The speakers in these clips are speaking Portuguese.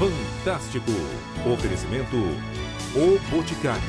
Fantástico. Oferecimento O Boticário.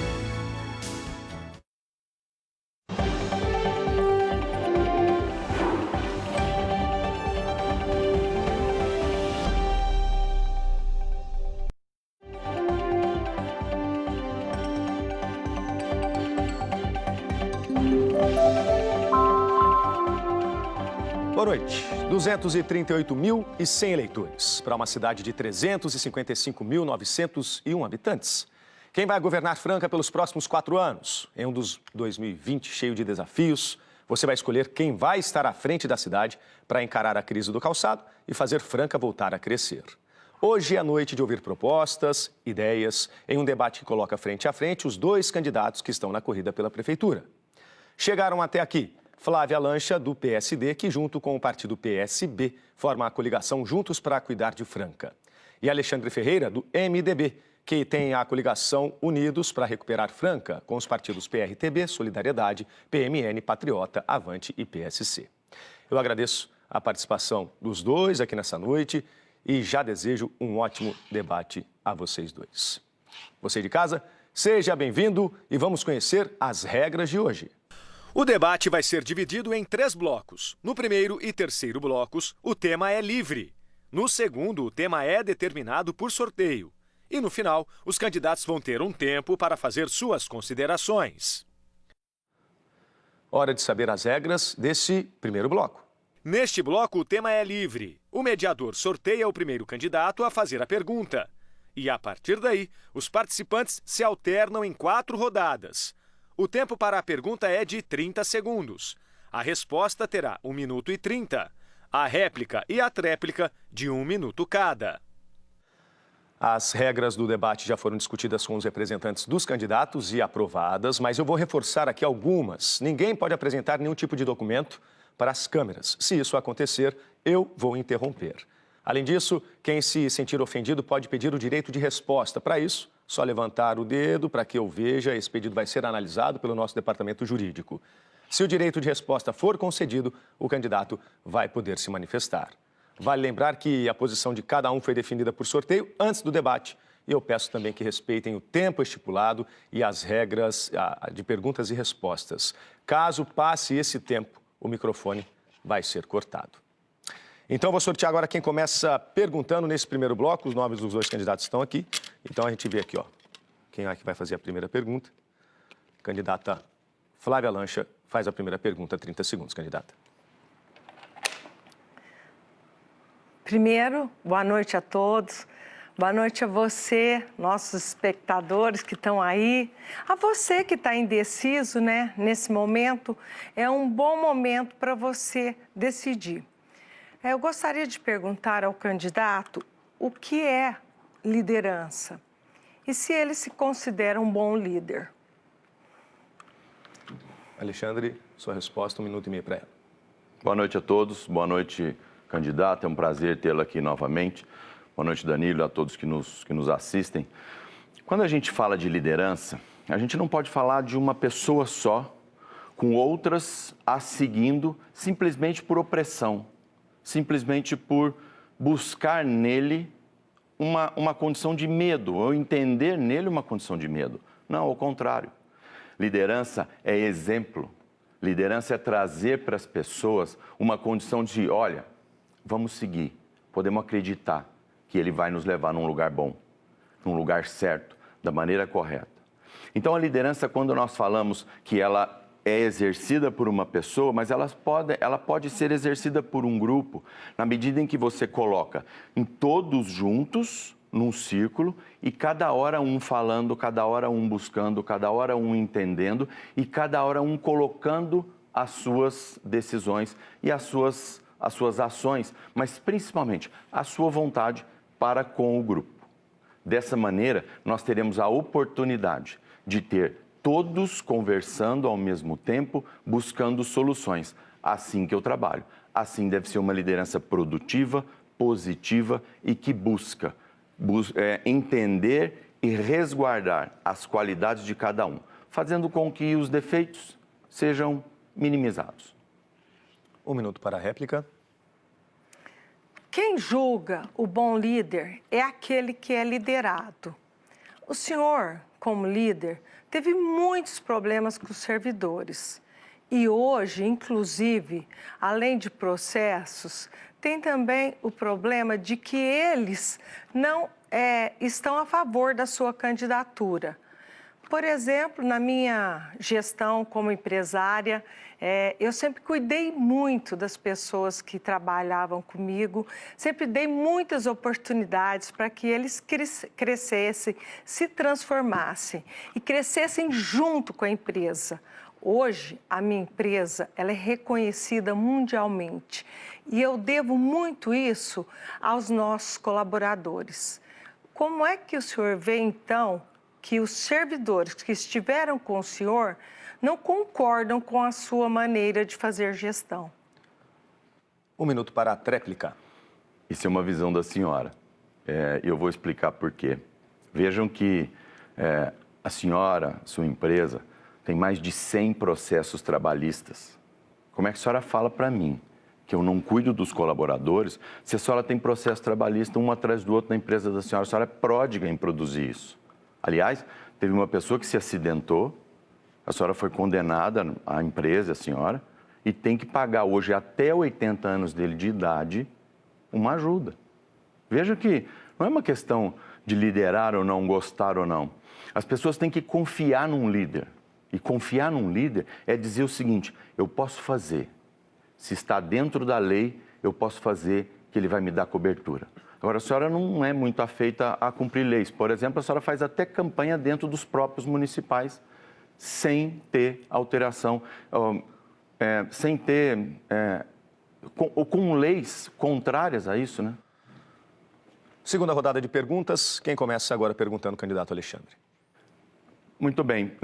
Boa noite. 238.100 eleitores para uma cidade de 355.901 habitantes. Quem vai governar Franca pelos próximos 4 anos? Em um dos 2020 cheio de desafios, você vai escolher quem vai estar à frente da cidade para encarar a crise do calçado e fazer Franca voltar a crescer. Hoje é a noite de ouvir propostas, ideias, em um debate que coloca frente a frente os 2 candidatos que estão na corrida pela prefeitura. Chegaram até aqui Flávia Lancha, do PSD, que junto com o partido PSB forma a coligação Juntos para Cuidar de Franca. E Alexandre Ferreira, do MDB, que tem a coligação Unidos para Recuperar Franca, com os partidos PRTB, Solidariedade, PMN, Patriota, Avante e PSC. Eu agradeço a participação dos 2 aqui nessa noite e já desejo um ótimo debate a vocês 2. Você de casa, seja bem-vindo e vamos conhecer as regras de hoje. O debate vai ser dividido em 3 blocos. No primeiro e terceiro blocos, o tema é livre. No segundo, o tema é determinado por sorteio. E no final, os candidatos vão ter um tempo para fazer suas considerações. Hora de saber as regras desse primeiro bloco. Neste bloco, o tema é livre. O mediador sorteia o primeiro candidato a fazer a pergunta. E a partir daí, os participantes se alternam em 4 rodadas. O tempo para a pergunta é de 30 segundos. A resposta terá 1 minuto e 30. A réplica e a tréplica de 1 minuto cada. As regras do debate já foram discutidas com os representantes dos candidatos e aprovadas, mas eu vou reforçar aqui algumas. Ninguém pode apresentar nenhum tipo de documento para as câmeras. Se isso acontecer, eu vou interromper. Além disso, quem se sentir ofendido pode pedir o direito de resposta. Para isso, só levantar o dedo para que eu veja. Esse pedido vai ser analisado pelo nosso departamento jurídico. Se o direito de resposta for concedido, o candidato vai poder se manifestar. Vale lembrar que a posição de cada um foi definida por sorteio antes do debate. E eu peço também que respeitem o tempo estipulado e as regras de perguntas e respostas. Caso passe esse tempo, o microfone vai ser cortado. Então, vou sortear agora quem começa perguntando nesse primeiro bloco. Os nomes dos 2 candidatos estão aqui. Então, a gente vê aqui, ó, quem é que vai fazer a primeira pergunta. Candidata Flávia Lancha faz a primeira pergunta, 30 segundos, candidata. Primeiro, boa noite a todos. Boa noite a você, nossos espectadores que estão aí. A você que está indeciso, né? Nesse momento, é um bom momento para você decidir. Eu gostaria de perguntar ao candidato o que é liderança e se ele se considera um bom líder. Alexandre, sua resposta, 1 minuto e meio para ela. Boa noite a todos, boa noite, candidato, é um prazer tê-lo aqui novamente. Boa noite, Danilo, a todos que nos assistem. Quando a gente fala de liderança, a gente não pode falar de uma pessoa só, com outras a seguindo simplesmente por opressão. Simplesmente por buscar nele uma condição de medo, ou entender nele uma condição de medo. Não, ao contrário. Liderança é exemplo. Liderança é trazer para as pessoas uma condição de, olha, vamos seguir, podemos acreditar que ele vai nos levar num lugar bom, num lugar certo, da maneira correta. Então, a liderança, quando nós falamos que ela é exercida por uma pessoa, mas ela pode ser exercida por um grupo, na medida em que você coloca em todos juntos, num círculo, e cada hora um falando, cada hora um buscando, cada hora um entendendo, e cada hora um colocando as suas decisões e as suas ações, mas principalmente a sua vontade para com o grupo. Dessa maneira, nós teremos a oportunidade de ter todos conversando ao mesmo tempo, buscando soluções. Assim que eu trabalho. Assim deve ser uma liderança produtiva, positiva e que busca entender e resguardar as qualidades de cada um, fazendo com que os defeitos sejam minimizados. 1 minuto para a réplica. Quem julga o bom líder é aquele que é liderado. O senhor, como líder, teve muitos problemas com os servidores. E hoje, inclusive, além de processos, tem também o problema de que eles não estão a favor da sua candidatura. Por exemplo, na minha gestão como empresária, eu sempre cuidei muito das pessoas que trabalhavam comigo, sempre dei muitas oportunidades para que eles crescessem, se transformassem e crescessem junto com a empresa. Hoje, a minha empresa ela é reconhecida mundialmente e eu devo muito isso aos nossos colaboradores. Como é que o senhor vê, então, que os servidores que estiveram com o senhor não concordam com a sua maneira de fazer gestão? 1 minuto para a tréplica. Isso é uma visão da senhora. Eu vou explicar por quê. Vejam que a senhora, sua empresa, tem mais de 100 processos trabalhistas. Como é que a senhora fala para mim que eu não cuido dos colaboradores se a senhora tem processo trabalhista um atrás do outro na empresa da senhora? A senhora é pródiga em produzir isso. Aliás, teve uma pessoa que se acidentou, a senhora foi condenada, a empresa, a senhora, e tem que pagar hoje, até 80 anos dele de idade, uma ajuda. Veja que não é uma questão de liderar ou não, gostar ou não. As pessoas têm que confiar num líder. E confiar num líder é dizer o seguinte: eu posso fazer. Se está dentro da lei, eu posso fazer, que ele vai me dar cobertura. Agora, a senhora não é muito afeita a cumprir leis. Por exemplo, a senhora faz até campanha dentro dos próprios municipais, sem ter alteração, sem ter... com leis contrárias a isso, né? Segunda rodada de perguntas. Quem começa agora perguntando, candidato Alexandre? Muito bem.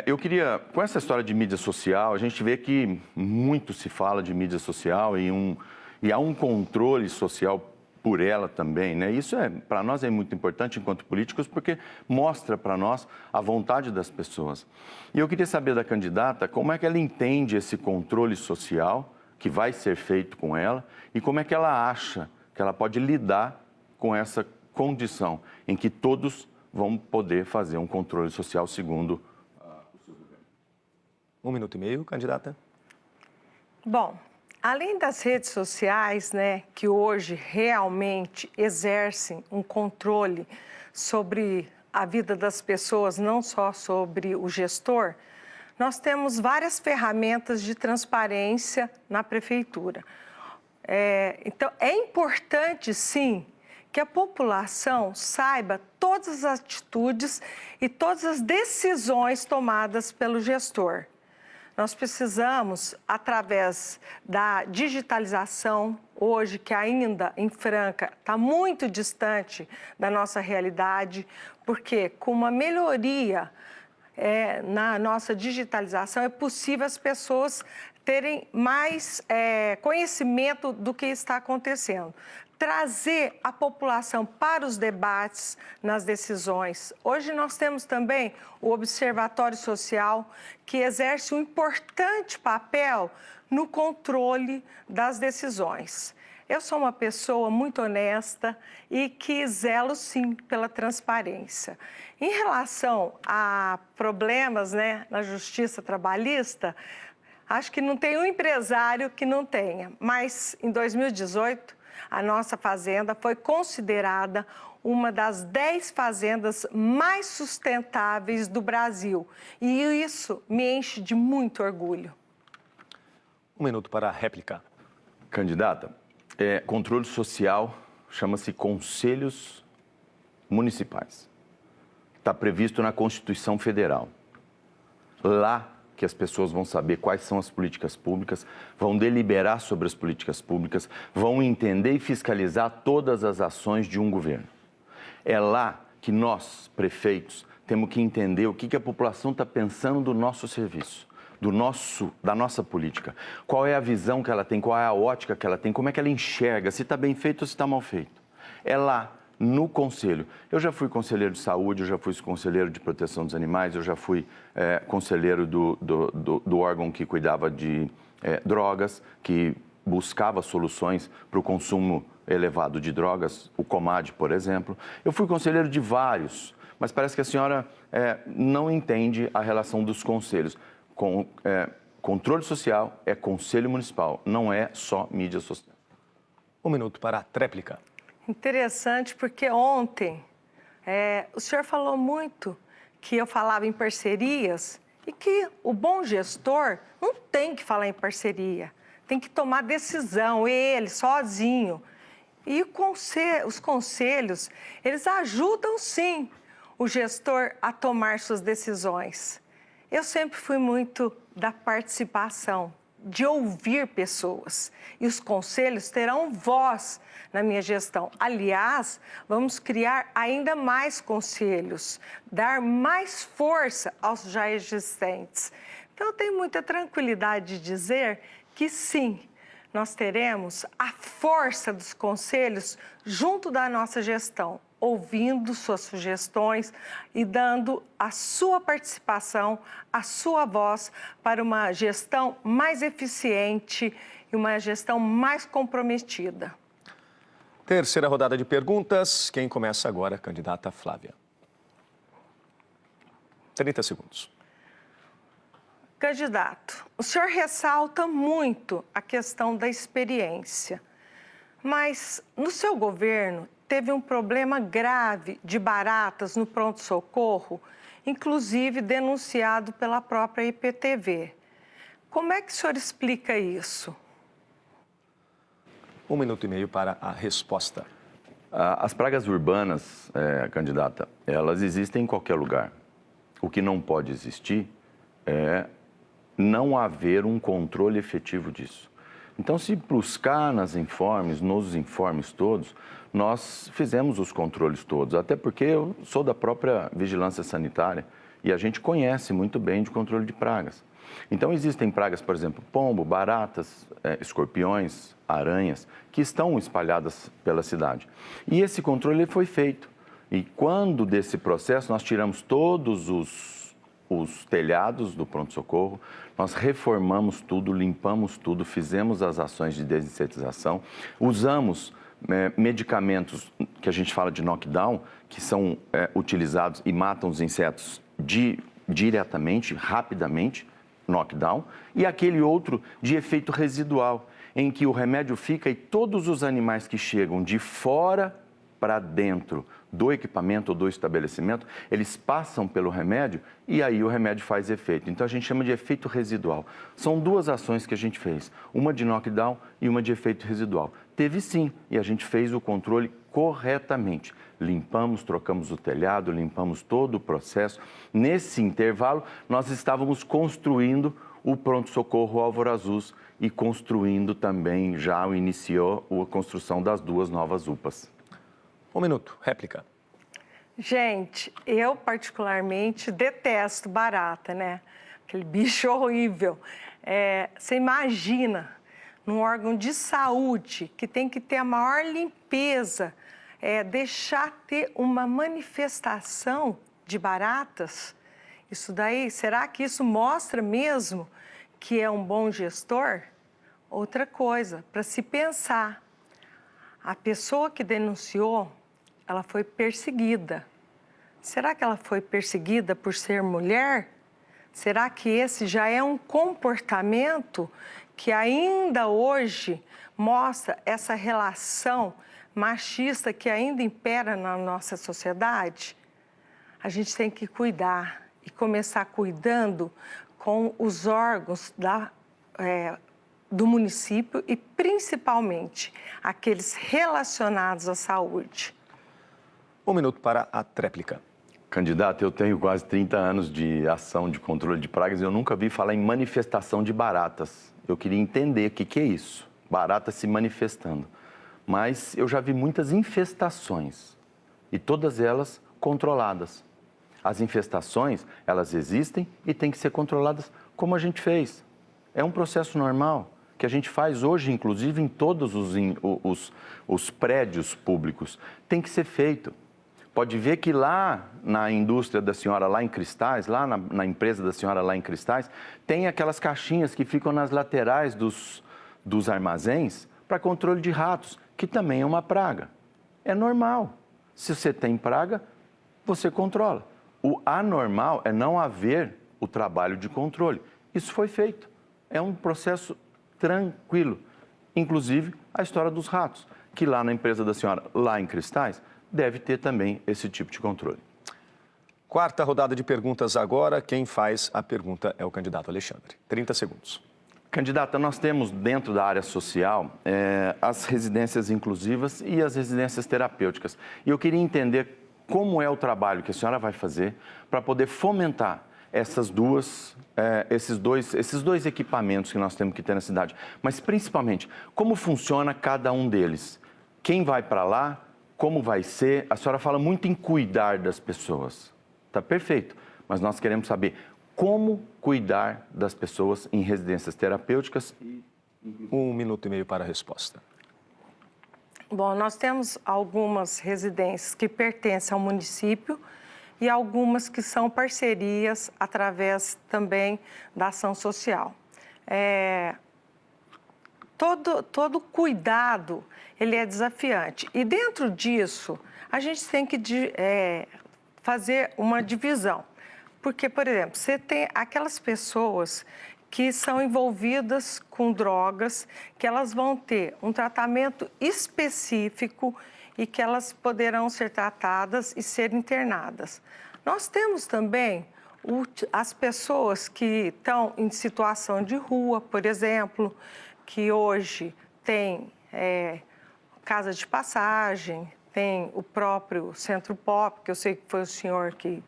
Eu queria, com essa história de mídia social, a gente vê que muito se fala de mídia social e há um controle social por ela também, né? Isso para nós é muito importante enquanto políticos, porque mostra para nós a vontade das pessoas. E eu queria saber da candidata como é que ela entende esse controle social que vai ser feito com ela e como é que ela acha que ela pode lidar com essa condição em que todos vão poder fazer um controle social segundo o seu governo. 1 minuto e meio, candidata. Bom, além das redes sociais, né, que hoje realmente exercem um controle sobre a vida das pessoas, não só sobre o gestor, nós temos várias ferramentas de transparência na prefeitura. Então, é importante, sim, que a população saiba todas as atitudes e todas as decisões tomadas pelo gestor. Nós precisamos, através da digitalização, hoje que ainda em Franca está muito distante da nossa realidade, porque com uma melhoria na nossa digitalização é possível as pessoas terem mais conhecimento do que está acontecendo. Trazer a população para os debates nas decisões. Hoje nós temos também o Observatório Social, que exerce um importante papel no controle das decisões. Eu sou uma pessoa muito honesta e que zelo, sim, pela transparência. Em relação a problemas, né, na justiça trabalhista, acho que não tem um empresário que não tenha, mas em 2018, a nossa fazenda foi considerada uma das 10 fazendas mais sustentáveis do Brasil. E isso me enche de muito orgulho. 1 minuto para a réplica. Candidata, controle social chama-se conselhos municipais. Está previsto na Constituição Federal. Lá que as pessoas vão saber quais são as políticas públicas, vão deliberar sobre as políticas públicas, vão entender e fiscalizar todas as ações de um governo. É lá que nós, prefeitos, temos que entender o que a população está pensando do nosso serviço, da nossa política. Qual é a visão que ela tem, qual é a ótica que ela tem, como é que ela enxerga, se está bem feito ou se está mal feito. É lá, no conselho. Eu já fui conselheiro de saúde, eu já fui conselheiro de proteção dos animais, eu já fui conselheiro do órgão que cuidava de drogas, que buscava soluções para o consumo elevado de drogas, o Comad, por exemplo. Eu fui conselheiro de vários, mas parece que a senhora não entende a relação dos conselhos. Controle social é conselho municipal, não é só mídia social. 1 minuto para a tréplica. Interessante, porque ontem o senhor falou muito que eu falava em parcerias e que o bom gestor não tem que falar em parceria, tem que tomar decisão, ele, sozinho. E os conselhos, eles ajudam sim o gestor a tomar suas decisões. Eu sempre fui muito da participação, de ouvir pessoas. E os conselhos terão voz na minha gestão. Aliás, vamos criar ainda mais conselhos, dar mais força aos já existentes. Então, eu tenho muita tranquilidade de dizer que sim, nós teremos a força dos conselhos junto da nossa gestão, ouvindo suas sugestões e dando a sua participação, a sua voz para uma gestão mais eficiente e uma gestão mais comprometida. Terceira rodada de perguntas. Quem começa agora? A candidata Flávia. 30 segundos. Candidato, o senhor ressalta muito a questão da experiência, mas no seu governo teve um problema grave de baratas no pronto-socorro, inclusive denunciado pela própria IPTV. Como é que o senhor explica isso? 1 minuto e meio para a resposta. As pragas urbanas, candidata, elas existem em qualquer lugar. O que não pode existir é não haver um controle efetivo disso. Então, se buscar nos informes todos, nós fizemos os controles todos, até porque eu sou da própria vigilância sanitária e a gente conhece muito bem de controle de pragas. Então, existem pragas, por exemplo, pombo, baratas, escorpiões, aranhas, que estão espalhadas pela cidade. E esse controle foi feito. E quando desse processo, nós tiramos todos os telhados do pronto-socorro, nós reformamos tudo, limpamos tudo, fizemos as ações de desinsetização, usamos medicamentos que a gente fala de knockdown, que são utilizados e matam os insetos diretamente, rapidamente, knockdown, e aquele outro de efeito residual, em que o remédio fica e todos os animais que chegam de fora para dentro do equipamento ou do estabelecimento, eles passam pelo remédio e aí o remédio faz efeito. Então, a gente chama de efeito residual. São duas ações que a gente fez, uma de knockdown e uma de efeito residual. Teve sim, e a gente fez o controle corretamente. Limpamos, trocamos o telhado, limpamos todo o processo. Nesse intervalo, nós estávamos construindo o pronto-socorro Álvaro Azuis e construindo também, já iniciou a construção das 2 novas UPAs. 1 minuto, réplica. Gente, eu particularmente detesto barata, né? Aquele bicho horrível. Você imagina, num órgão de saúde que tem que ter a maior limpeza, deixar ter uma manifestação de baratas? Isso daí, será que isso mostra mesmo que é um bom gestor? Outra coisa, para se pensar, a pessoa que denunciou, ela foi perseguida. Será que ela foi perseguida por ser mulher? Será que esse já é um comportamento que ainda hoje mostra essa relação machista que ainda impera na nossa sociedade? A gente tem que cuidar e começar cuidando com os órgãos do município e principalmente aqueles relacionados à saúde. 1 minuto para a tréplica. Candidato, eu tenho quase 30 anos de ação de controle de pragas e eu nunca vi falar em manifestação de baratas. Eu queria entender o que é isso, barata se manifestando. Mas eu já vi muitas infestações e todas elas controladas. As infestações, elas existem e têm que ser controladas como a gente fez. É um processo normal que a gente faz hoje, inclusive, em todos os prédios públicos. Tem que ser feito. Pode ver que lá na indústria da senhora, lá em Cristais, lá na empresa da senhora lá em Cristais, tem aquelas caixinhas que ficam nas laterais dos armazéns para controle de ratos, que também é uma praga. É normal. Se você tem praga, você controla. O anormal é não haver o trabalho de controle. Isso foi feito. É um processo tranquilo. Inclusive, a história dos ratos, que lá na empresa da senhora, lá em Cristais, deve ter também esse tipo de controle. Quarta rodada de perguntas agora. Quem faz a pergunta é o candidato Alexandre. 30 segundos. Candidata, nós temos dentro da área social as residências inclusivas e as residências terapêuticas. E eu queria entender como é o trabalho que a senhora vai fazer para poder fomentar esses dois equipamentos que nós temos que ter na cidade. Mas, principalmente, como funciona cada um deles? Quem vai para lá? Como vai ser? A senhora fala muito em cuidar das pessoas. Tá perfeito, mas nós queremos saber como cuidar das pessoas em residências terapêuticas. 1 minuto e meio para a resposta. Bom, nós temos algumas residências que pertencem ao município e algumas que são parcerias através também da ação social. Todo cuidado, ele é desafiante. E dentro disso, a gente tem que fazer uma divisão. Porque, por exemplo, você tem aquelas pessoas que são envolvidas com drogas, que elas vão ter um tratamento específico e que elas poderão ser tratadas e ser internadas. Nós temos também as pessoas que estão em situação de rua, por exemplo, que hoje tem casa de passagem, tem o próprio Centro Pop, que eu sei que foi o senhor que,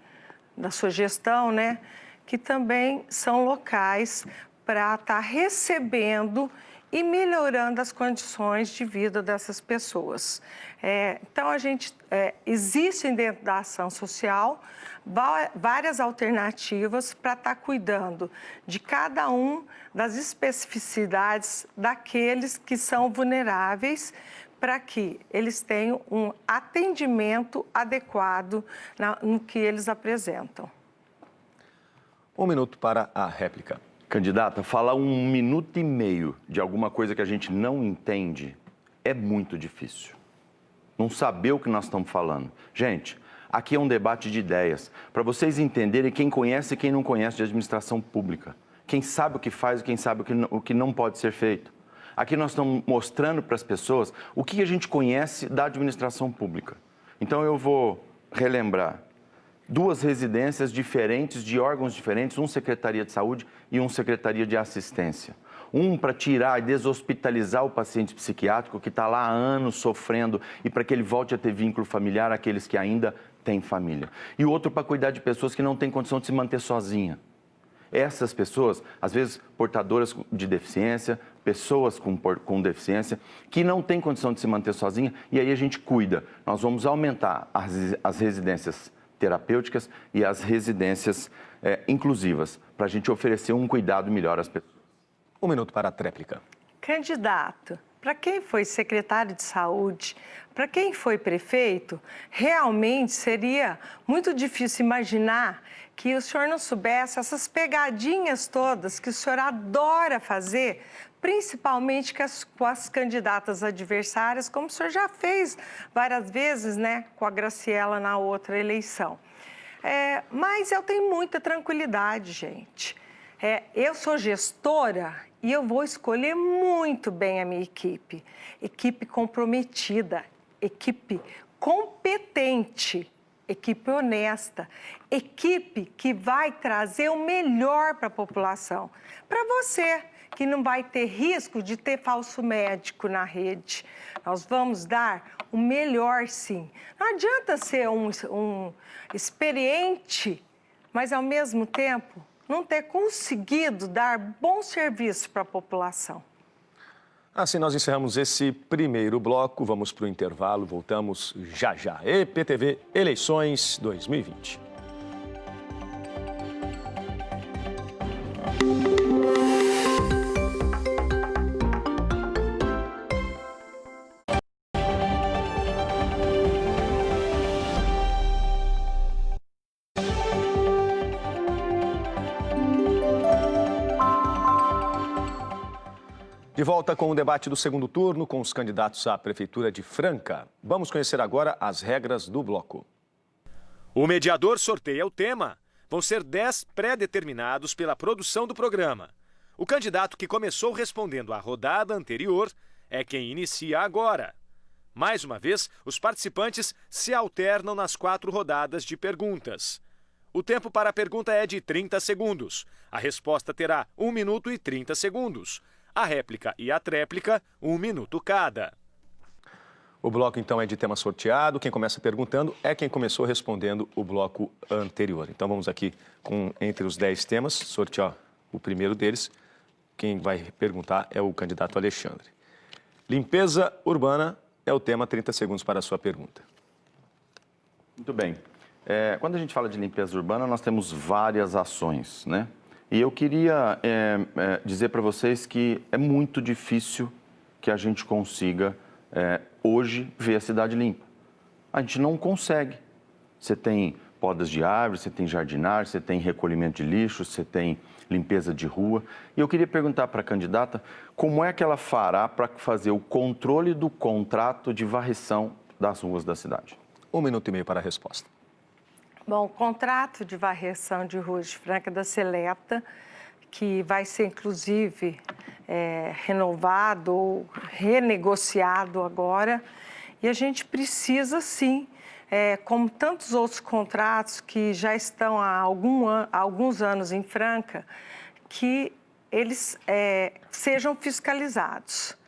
da sua gestão, né? Que também são locais para estar recebendo e melhorando as condições de vida dessas pessoas. Então, existem dentro da ação social várias alternativas para estar cuidando de cada um das especificidades daqueles que são vulneráveis, para que eles tenham um atendimento adequado no que eles apresentam. 1 minuto para a réplica. Candidata, falar 1 minuto e meio de alguma coisa que a gente não entende é muito difícil. Não saber o que nós estamos falando. Gente, aqui é um debate de ideias, para vocês entenderem quem conhece e quem não conhece de administração pública. Quem sabe o que faz e quem sabe o que não pode ser feito. Aqui nós estamos mostrando para as pessoas o que a gente conhece da administração pública. Então eu vou relembrar 2 residências diferentes, de órgãos diferentes, um Secretaria de Saúde e um Secretaria de Assistência. Um para tirar e deshospitalizar o paciente psiquiátrico que está lá há anos sofrendo e para que ele volte a ter vínculo familiar, aqueles que ainda têm família. E o outro para cuidar de pessoas que não têm condição de se manter sozinha. Essas pessoas, às vezes portadoras de deficiência, pessoas com deficiência, que não têm condição de se manter sozinha, e aí a gente cuida. Nós vamos aumentar as residências terapêuticas e as residências inclusivas, para a gente oferecer um cuidado melhor às pessoas. 1 minuto para a tréplica. Candidato, para quem foi secretário de saúde, para quem foi prefeito, realmente seria muito difícil imaginar que o senhor não soubesse essas pegadinhas todas que o senhor adora fazer, principalmente com as candidatas adversárias, como o senhor já fez várias vezes, né, com a Graciela na outra eleição. Mas eu tenho muita tranquilidade, gente. Eu sou gestora e eu vou escolher muito bem a minha equipe. Equipe comprometida, equipe competente, equipe honesta, equipe que vai trazer o melhor para a população. Para você, que não vai ter risco de ter falso médico na rede. Nós vamos dar o melhor, sim. Não adianta ser um experiente, mas, ao mesmo tempo, não ter conseguido dar bom serviço para a população. Assim nós encerramos esse primeiro bloco. Vamos para o intervalo. Voltamos já já. EPTV Eleições 2020. De volta com o debate do segundo turno com os candidatos à Prefeitura de Franca. Vamos conhecer agora as regras do bloco. O mediador sorteia o tema. Vão ser 10 pré-determinados pela produção do programa. O candidato que começou respondendo à rodada anterior é quem inicia agora. Mais uma vez, os participantes se alternam nas 4 rodadas de perguntas. O tempo para a pergunta é de 30 segundos. A resposta terá 1 minuto e 30 segundos. A réplica e a tréplica, 1 minuto cada. O bloco, então, é de tema sorteado. Quem começa perguntando é quem começou respondendo o bloco anterior. Então, vamos aqui entre os 10 temas, sortear o primeiro deles. Quem vai perguntar é o candidato Alexandre. Limpeza urbana é o tema, 30 segundos para a sua pergunta. Muito bem. Quando a gente fala de limpeza urbana, nós temos várias ações, né? E eu queria dizer para vocês que é muito difícil que a gente consiga, hoje, ver a cidade limpa. A gente não consegue. Você tem podas de árvores, você tem jardinagem, você tem recolhimento de lixo, você tem limpeza de rua. E eu queria perguntar para a candidata como é que ela fará para fazer o controle do contrato de varrição das ruas da cidade. 1 minuto e meio para a resposta. Bom, o contrato de varrição de ruas de Franca da Seleta, que vai ser, inclusive, renovado ou renegociado agora. E a gente precisa, sim, como tantos outros contratos que já estão há alguns anos em Franca, que eles sejam fiscalizados.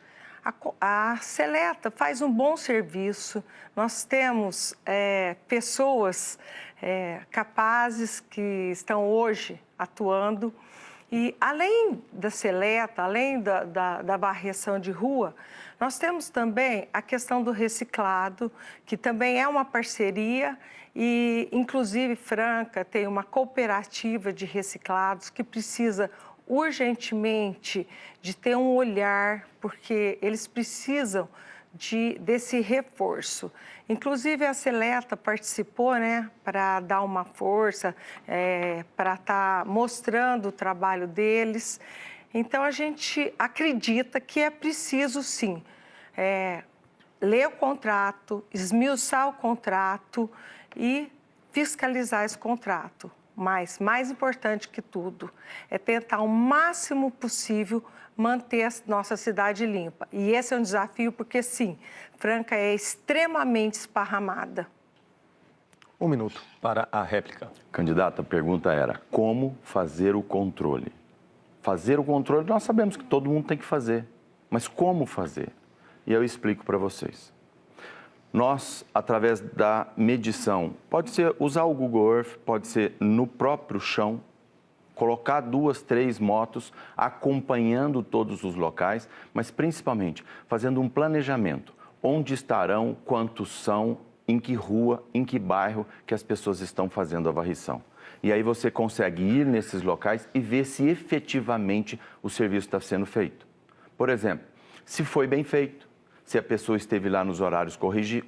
A Seleta faz um bom serviço, nós temos pessoas capazes que estão hoje atuando e além da Seleta, além da varrição de rua, nós temos também a questão do reciclado, que também é uma parceria e inclusive Franca tem uma cooperativa de reciclados que precisa urgentemente de ter um olhar, porque eles precisam desse reforço. Inclusive, a Seleta participou, né, para dar uma força, para estar mostrando o trabalho deles. Então, a gente acredita que é preciso, sim, ler o contrato, esmiuçar o contrato e fiscalizar esse contrato. Mas, mais importante que tudo, é tentar o máximo possível manter a nossa cidade limpa. E esse é um desafio porque, sim, Franca é extremamente esparramada. 1 minuto para a réplica. Candidata, a pergunta era como fazer o controle? Fazer o controle, nós sabemos que todo mundo tem que fazer, mas como fazer? E eu explico para vocês. Nós, através da medição, pode ser usar o Google Earth, pode ser no próprio chão, colocar 2, 3 motos acompanhando todos os locais, mas principalmente fazendo um planejamento. Onde estarão, quantos são, em que rua, em que bairro que as pessoas estão fazendo a varrição. E aí você consegue ir nesses locais e ver se efetivamente o serviço está sendo feito. Por exemplo, se foi bem feito, se a pessoa esteve lá nos horários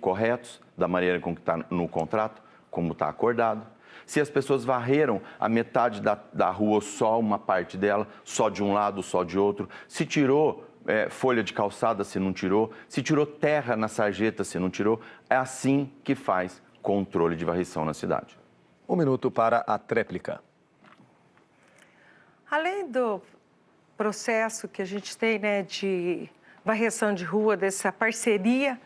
corretos, da maneira como está no contrato, como está acordado. Se as pessoas varreram a metade da rua, só uma parte dela, só de um lado, só de outro. Se tirou folha de calçada, se não tirou. Se tirou terra na sarjeta, se não tirou. É assim que faz controle de varrição na cidade. 1 minuto para a tréplica. Além do processo que a gente tem, né, de varrição de rua, dessa parceria,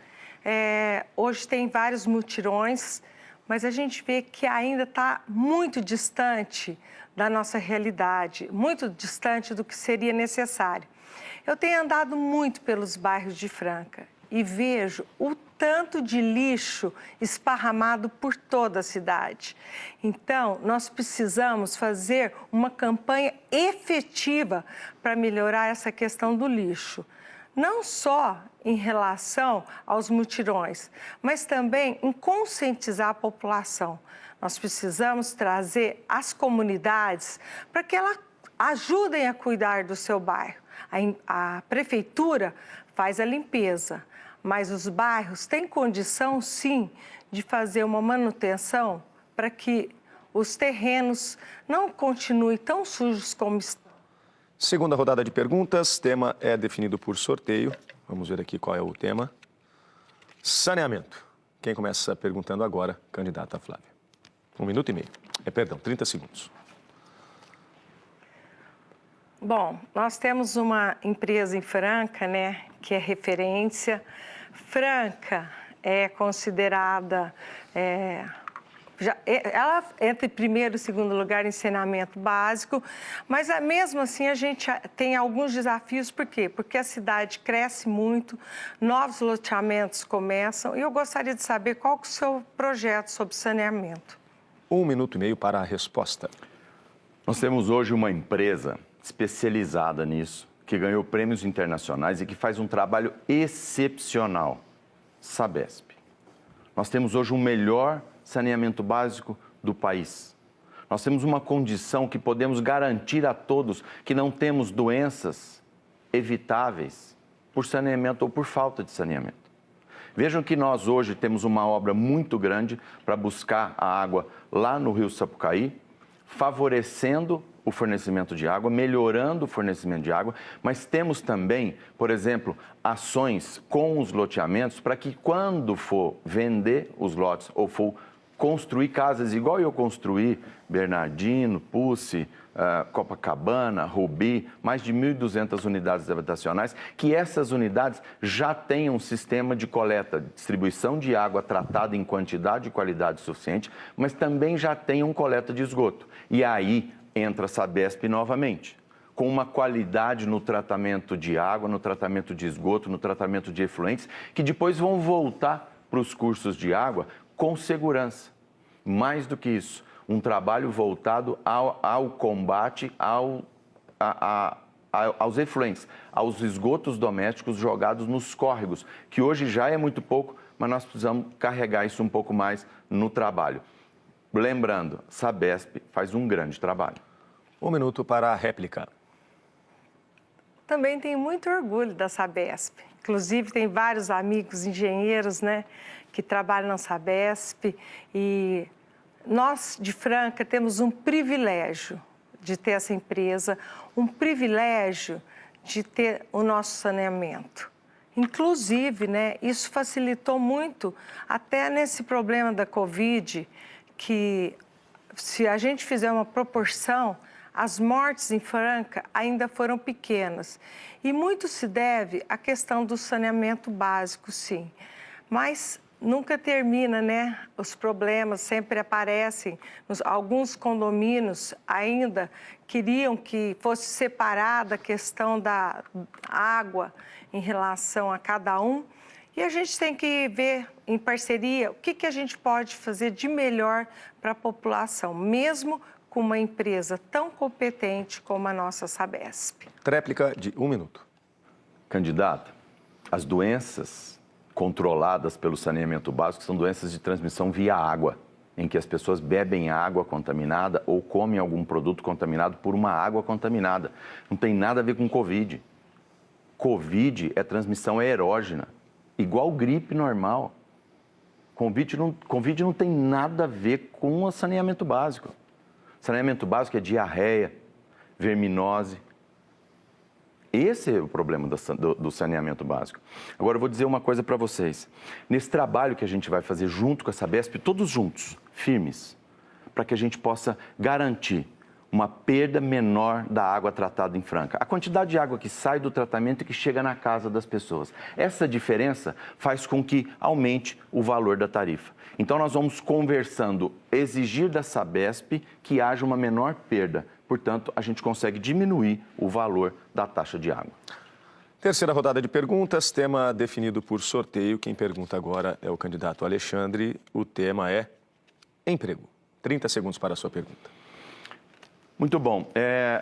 hoje tem vários mutirões, mas a gente vê que ainda está muito distante da nossa realidade, muito distante do que seria necessário. Eu tenho andado muito pelos bairros de Franca e vejo o tanto de lixo esparramado por toda a cidade. Então, nós precisamos fazer uma campanha efetiva para melhorar essa questão do lixo. Não só em relação aos mutirões, mas também em conscientizar a população. Nós precisamos trazer as comunidades para que elas ajudem a cuidar do seu bairro. A prefeitura faz a limpeza, mas os bairros têm condição, sim, de fazer uma manutenção para que os terrenos não continuem tão sujos como estão. Segunda rodada de perguntas, tema é definido por sorteio. Vamos ver aqui qual é o tema. Saneamento. Quem começa perguntando agora? Candidata Flávia. 1 minuto e meio. Perdão, 30 segundos. Bom, nós temos uma empresa em Franca, né, que é referência. Franca é considerada, ela entra em primeiro e segundo lugar em saneamento básico, mas mesmo assim a gente tem alguns desafios. Por quê? Porque a cidade cresce muito, novos loteamentos começam e eu gostaria de saber qual que é o seu projeto sobre saneamento. 1 minuto e meio para a resposta. Nós temos hoje uma empresa especializada nisso, que ganhou prêmios internacionais e que faz um trabalho excepcional. Sabesp. Nós temos hoje o melhor saneamento básico do país. Nós temos uma condição que podemos garantir a todos que não temos doenças evitáveis por saneamento ou por falta de saneamento. Vejam que nós hoje temos uma obra muito grande para buscar a água lá no Rio Sapucaí, favorecendo o fornecimento de água, melhorando o fornecimento de água, mas temos também, por exemplo, ações com os loteamentos para que quando for vender os lotes ou for construir casas, igual eu construí Bernardino, Pucci, Copacabana, Rubi, mais de 1.200 unidades habitacionais, que essas unidades já tenham um sistema de coleta, distribuição de água tratada em quantidade e qualidade suficiente, mas também já tenham coleta de esgoto. E aí entra a Sabesp novamente, com uma qualidade no tratamento de água, no tratamento de esgoto, no tratamento de efluentes, que depois vão voltar para os cursos de água com segurança. Mais do que isso, um trabalho voltado ao combate aos efluentes, aos esgotos domésticos jogados nos córregos, que hoje já é muito pouco, mas nós precisamos carregar isso um pouco mais no trabalho. Lembrando, Sabesp faz um grande trabalho. 1 minuto para a réplica. Também tenho muito orgulho da Sabesp. Inclusive, tem vários amigos engenheiros, né, que trabalham na Sabesp. E nós, de Franca, temos um privilégio de ter essa empresa, um privilégio de ter o nosso saneamento. Inclusive, né, isso facilitou muito, até nesse problema da Covid, que se a gente fizer uma proporção, as mortes em Franca ainda foram pequenas. E muito se deve à questão do saneamento básico, sim. Mas nunca termina, né? Os problemas sempre aparecem. Alguns condomínios ainda queriam que fosse separada a questão da água em relação a cada um. E a gente tem que ver em parceria o que a gente pode fazer de melhor para a população, mesmo com uma empresa tão competente como a nossa Sabesp. Tréplica de 1 minuto. Candidata, as doenças controladas pelo saneamento básico são doenças de transmissão via água, em que as pessoas bebem água contaminada ou comem algum produto contaminado por uma água contaminada. Não tem nada a ver com Covid. Covid é transmissão aerógena, igual gripe normal. Covid não tem nada a ver com o saneamento básico. Saneamento básico é diarreia, verminose. Esse é o problema do saneamento básico. Agora, eu vou dizer uma coisa para vocês. Nesse trabalho que a gente vai fazer junto com a Sabesp, todos juntos, firmes, para que a gente possa garantir uma perda menor da água tratada em Franca. A quantidade de água que sai do tratamento e que chega na casa das pessoas. Essa diferença faz com que aumente o valor da tarifa. Então, nós vamos conversando, exigir da Sabesp que haja uma menor perda. Portanto, a gente consegue diminuir o valor da taxa de água. Terceira rodada de perguntas, tema definido por sorteio. Quem pergunta agora é o candidato Alexandre. O tema é emprego. 30 segundos para a sua pergunta. Muito bom.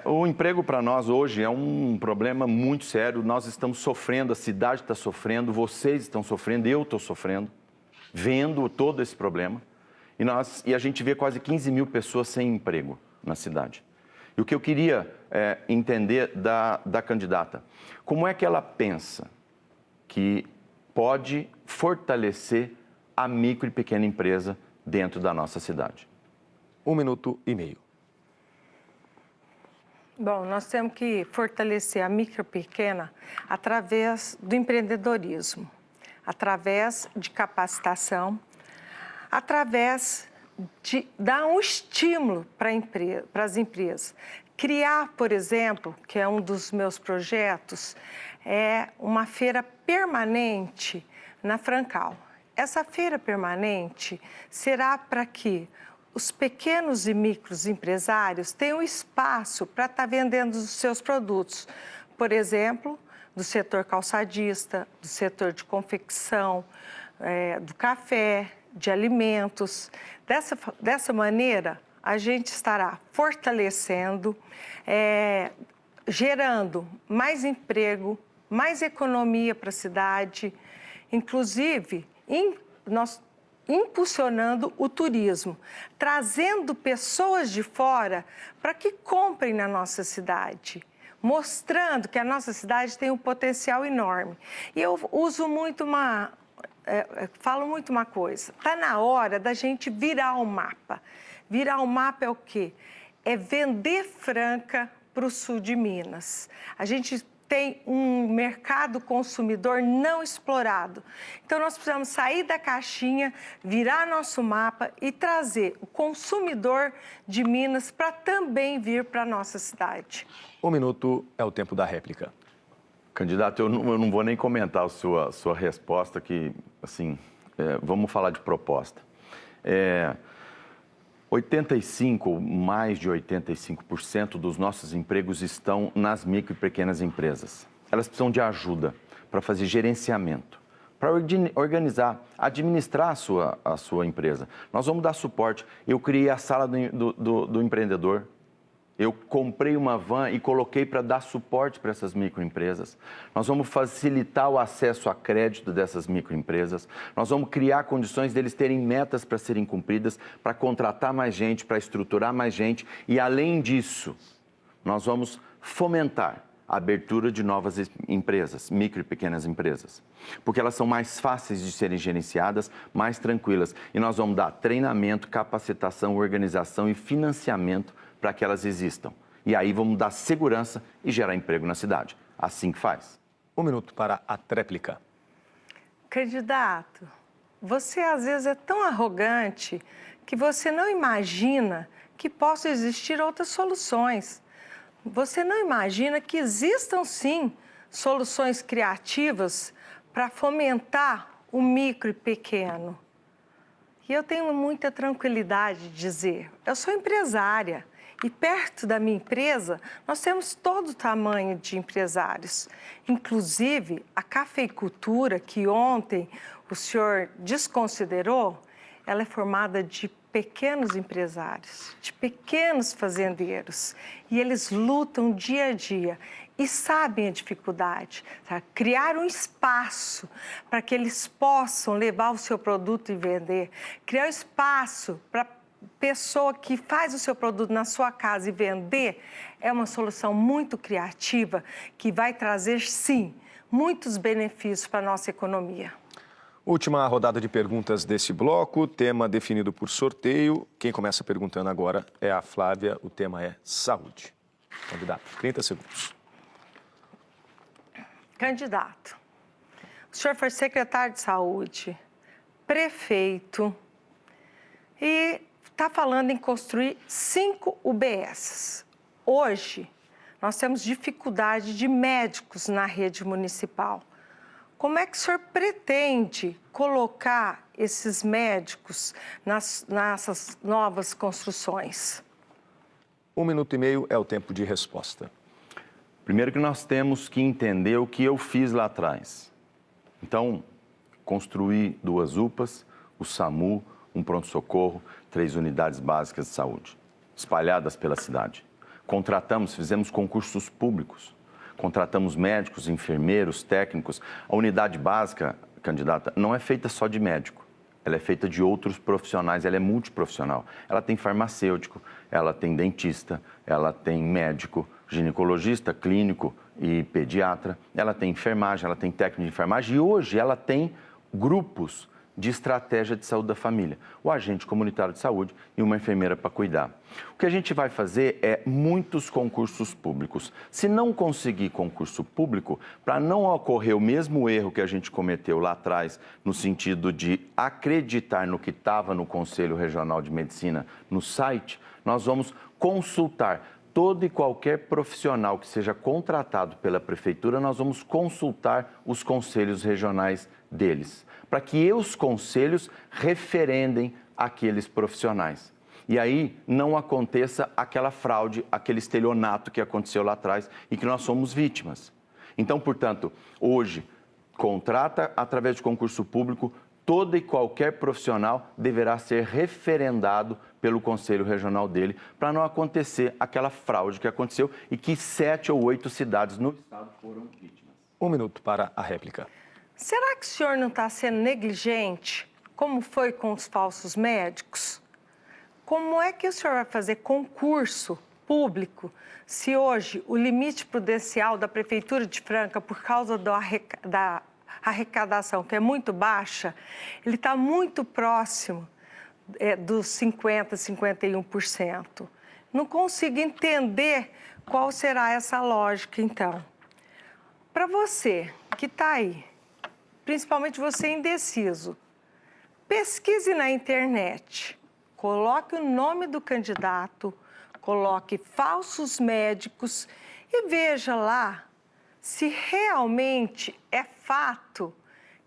O emprego para nós hoje é um problema muito sério. Nós estamos sofrendo, a cidade está sofrendo, vocês estão sofrendo, eu estou sofrendo, vendo todo esse problema. E a gente vê quase 15 mil pessoas sem emprego na cidade. E o que eu queria entender da candidata, como é que ela pensa que pode fortalecer a micro e pequena empresa dentro da nossa cidade? 1 minuto e meio. Bom, nós temos que fortalecer a micro e pequena através do empreendedorismo, através de capacitação, através de dar um estímulo para as empresas. Criar, por exemplo, que é um dos meus projetos, é uma feira permanente na Francal. Essa feira permanente será para que os pequenos e micros empresários tenham espaço para estar vendendo os seus produtos. Por exemplo, do setor calçadista, do setor de confecção, do café, de alimentos. Dessa maneira, a gente estará fortalecendo, gerando mais emprego, mais economia para a cidade, inclusive nós impulsionando o turismo, trazendo pessoas de fora para que comprem na nossa cidade, mostrando que a nossa cidade tem um potencial enorme. E eu uso muito falo muito uma coisa, está na hora da gente virar o mapa. Virar o mapa é o quê? É vender Franca para o sul de Minas. A gente tem um mercado consumidor não explorado. Então, nós precisamos sair da caixinha, virar nosso mapa e trazer o consumidor de Minas para também vir para a nossa cidade. 1 minuto é o tempo da réplica. Candidato, eu não vou nem comentar a sua resposta, que, assim, vamos falar de proposta. mais de 85% dos nossos empregos estão nas micro e pequenas empresas. Elas precisam de ajuda para fazer gerenciamento, para organizar, administrar a sua empresa. Nós vamos dar suporte. Eu criei a sala do empreendedor. Eu comprei uma van e coloquei para dar suporte para essas microempresas. Nós vamos facilitar o acesso a crédito dessas microempresas. Nós vamos criar condições deles terem metas para serem cumpridas, para contratar mais gente, para estruturar mais gente. E, além disso, nós vamos fomentar a abertura de novas empresas, micro e pequenas empresas, porque elas são mais fáceis de serem gerenciadas, mais tranquilas. E nós vamos dar treinamento, capacitação, organização e financiamento para que elas existam. E aí vamos dar segurança e gerar emprego na cidade. Assim que faz. 1 minuto para a tréplica. Candidato, você às vezes é tão arrogante que você não imagina que possam existir outras soluções. Você não imagina que existam, sim, soluções criativas para fomentar o micro e pequeno. E eu tenho muita tranquilidade de dizer, eu sou empresária. E perto da minha empresa, nós temos todo tamanho de empresários. Inclusive, a cafeicultura, que ontem o senhor desconsiderou, ela é formada de pequenos empresários, de pequenos fazendeiros. E eles lutam dia a dia e sabem a dificuldade. Tá? Criar um espaço para que eles possam levar o seu produto e vender. Criar um espaço para pessoa que faz o seu produto na sua casa e vender é uma solução muito criativa que vai trazer, sim, muitos benefícios para a nossa economia. Última rodada de perguntas desse bloco, tema definido por sorteio. Quem começa perguntando agora é a Flávia, o tema é saúde. Candidato, 30 segundos. Candidato, o senhor foi secretário de saúde, prefeito e está falando em construir 5 UBSs. Hoje, nós temos dificuldade de médicos na rede municipal. Como é que o senhor pretende colocar esses médicos nessas novas construções? 1 minuto e meio é o tempo de resposta. Primeiro que nós temos que entender o que eu fiz lá atrás. Então, construir 2 UPAs, o SAMU, um pronto-socorro, 3 unidades básicas de saúde, espalhadas pela cidade. Fizemos concursos públicos, contratamos médicos, enfermeiros, técnicos. A unidade básica, candidata, não é feita só de médico, ela é feita de outros profissionais, ela é multiprofissional. Ela tem farmacêutico, ela tem dentista, ela tem médico, ginecologista, clínico e pediatra, ela tem enfermagem, ela tem técnico de enfermagem e hoje ela tem grupos de estratégia de saúde da família, o agente comunitário de saúde e uma enfermeira para cuidar. O que a gente vai fazer é muitos concursos públicos. Se não conseguir concurso público, para não ocorrer o mesmo erro que a gente cometeu lá atrás, no sentido de acreditar no que estava no Conselho Regional de Medicina no site, nós vamos consultar todo e qualquer profissional que seja contratado pela prefeitura, nós vamos consultar os conselhos regionais deles, para que os conselhos referendem aqueles profissionais. E aí não aconteça aquela fraude, aquele estelionato que aconteceu lá atrás e que nós somos vítimas. Então, portanto, hoje, contrata através de concurso público, todo e qualquer profissional deverá ser referendado pelo Conselho Regional dele, para não acontecer aquela fraude que aconteceu e que 7 ou 8 cidades no estado foram vítimas. 1 minuto para a réplica. Será que o senhor não está sendo negligente, como foi com os falsos médicos? Como é que o senhor vai fazer concurso público se hoje o limite prudencial da Prefeitura de Franca, por causa da arrecadação, que é muito baixa, ele está muito próximo dos 50%, 51%. Não consigo entender qual será essa lógica, então. Para você que está aí, principalmente você indeciso, pesquise na internet, coloque o nome do candidato, coloque falsos médicos e veja lá se realmente é fato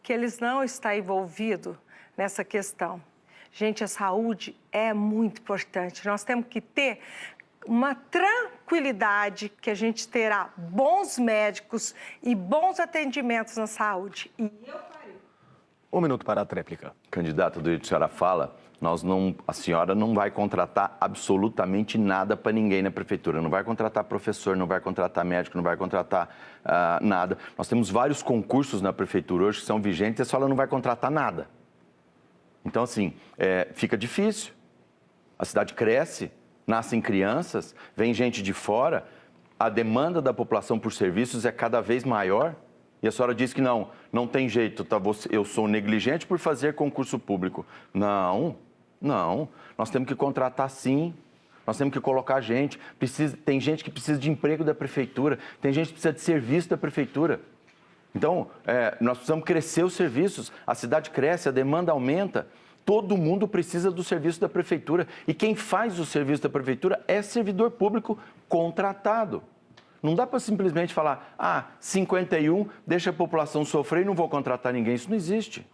que eles não estão envolvidos nessa questão. Gente, a saúde é muito importante. Nós temos que ter uma tranquilidade que a gente terá bons médicos e bons atendimentos na saúde. E eu farei. 1 minuto para a tréplica. Candidata, do jeito que a senhora fala, a senhora não vai contratar absolutamente nada para ninguém na prefeitura. Não vai contratar professor, não vai contratar médico, não vai contratar nada. Nós temos vários concursos na prefeitura hoje que são vigentes e a senhora não vai contratar nada. Então, assim, fica difícil. A cidade cresce, nascem crianças, vem gente de fora, a demanda da população por serviços é cada vez maior. E a senhora diz que não tem jeito, tá? Eu sou negligente por fazer concurso público. Não. Nós temos que contratar sim. Nós temos que colocar gente. Tem gente que precisa de emprego da prefeitura, tem gente que precisa de serviço da prefeitura. Então, nós precisamos crescer os serviços, a cidade cresce, a demanda aumenta, todo mundo precisa do serviço da prefeitura. E quem faz o serviço da prefeitura é servidor público contratado. Não dá para simplesmente falar, 51, deixa a população sofrer e não vou contratar ninguém. Isso não existe.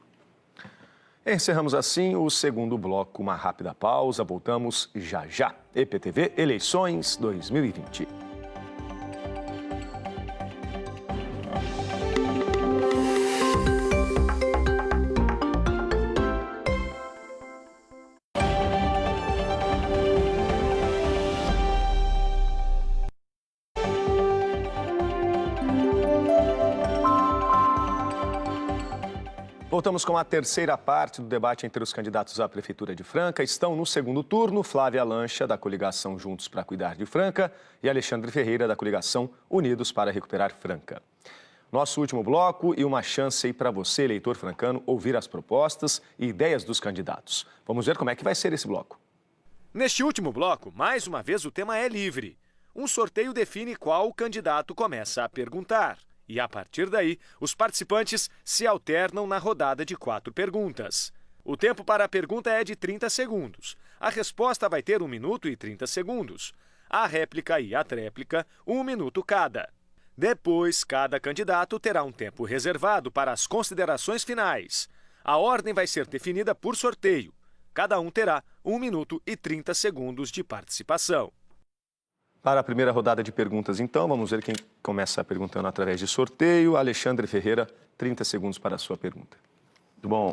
Encerramos assim o segundo bloco. Uma rápida pausa, voltamos já já. EPTV Eleições 2020. Voltamos com a terceira parte do debate entre os candidatos à Prefeitura de Franca. Estão no segundo turno Flávia Lancha, da coligação Juntos para Cuidar de Franca, e Alexandre Ferreira, da coligação Unidos para Recuperar Franca. Nosso último bloco e uma chance aí para você, eleitor francano, ouvir as propostas e ideias dos candidatos. Vamos ver como é que vai ser esse bloco. Neste último bloco, mais uma vez o tema é livre. Um sorteio define qual candidato começa a perguntar. E, a partir daí, os participantes se alternam na rodada de 4 perguntas. O tempo para a pergunta é de 30 segundos. A resposta vai ter 1 minuto e 30 segundos. A réplica e a tréplica, 1 minuto cada. Depois, cada candidato terá um tempo reservado para as considerações finais. A ordem vai ser definida por sorteio. Cada um terá 1 minuto e 30 segundos de participação. Para a primeira rodada de perguntas, então, vamos ver quem começa perguntando através de sorteio. Alexandre Ferreira, 30 segundos para a sua pergunta. Muito bom.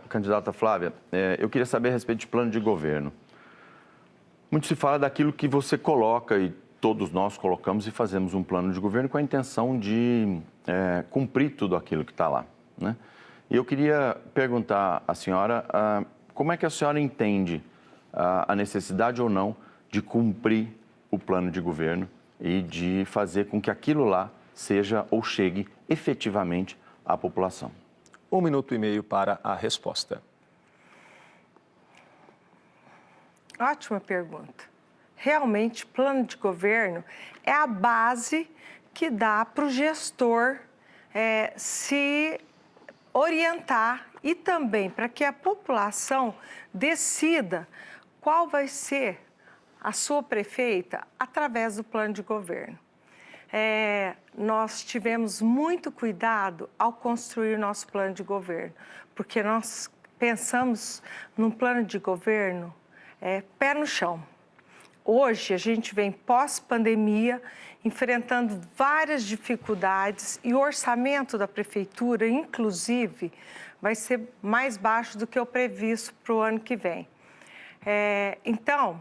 Candidata Flávia, eu queria saber a respeito de plano de governo. Muito se fala daquilo que você coloca e todos nós colocamos e fazemos um plano de governo com a intenção de cumprir tudo aquilo que está lá, né? E eu queria perguntar à senhora como é que a senhora entende a necessidade ou não de cumprir o plano de governo e de fazer com que aquilo lá seja ou chegue efetivamente à população. 1 minuto e meio para a resposta. Ótima pergunta. Realmente, plano de governo é a base que dá para o gestor se orientar e também para que a população decida qual vai ser a sua prefeita através do plano de governo. Nós tivemos muito cuidado ao construir nosso plano de governo, porque nós pensamos num plano de governo pé no chão. Hoje, a gente vem pós-pandemia, enfrentando várias dificuldades e o orçamento da prefeitura, inclusive, vai ser mais baixo do que o previsto para o ano que vem. Então,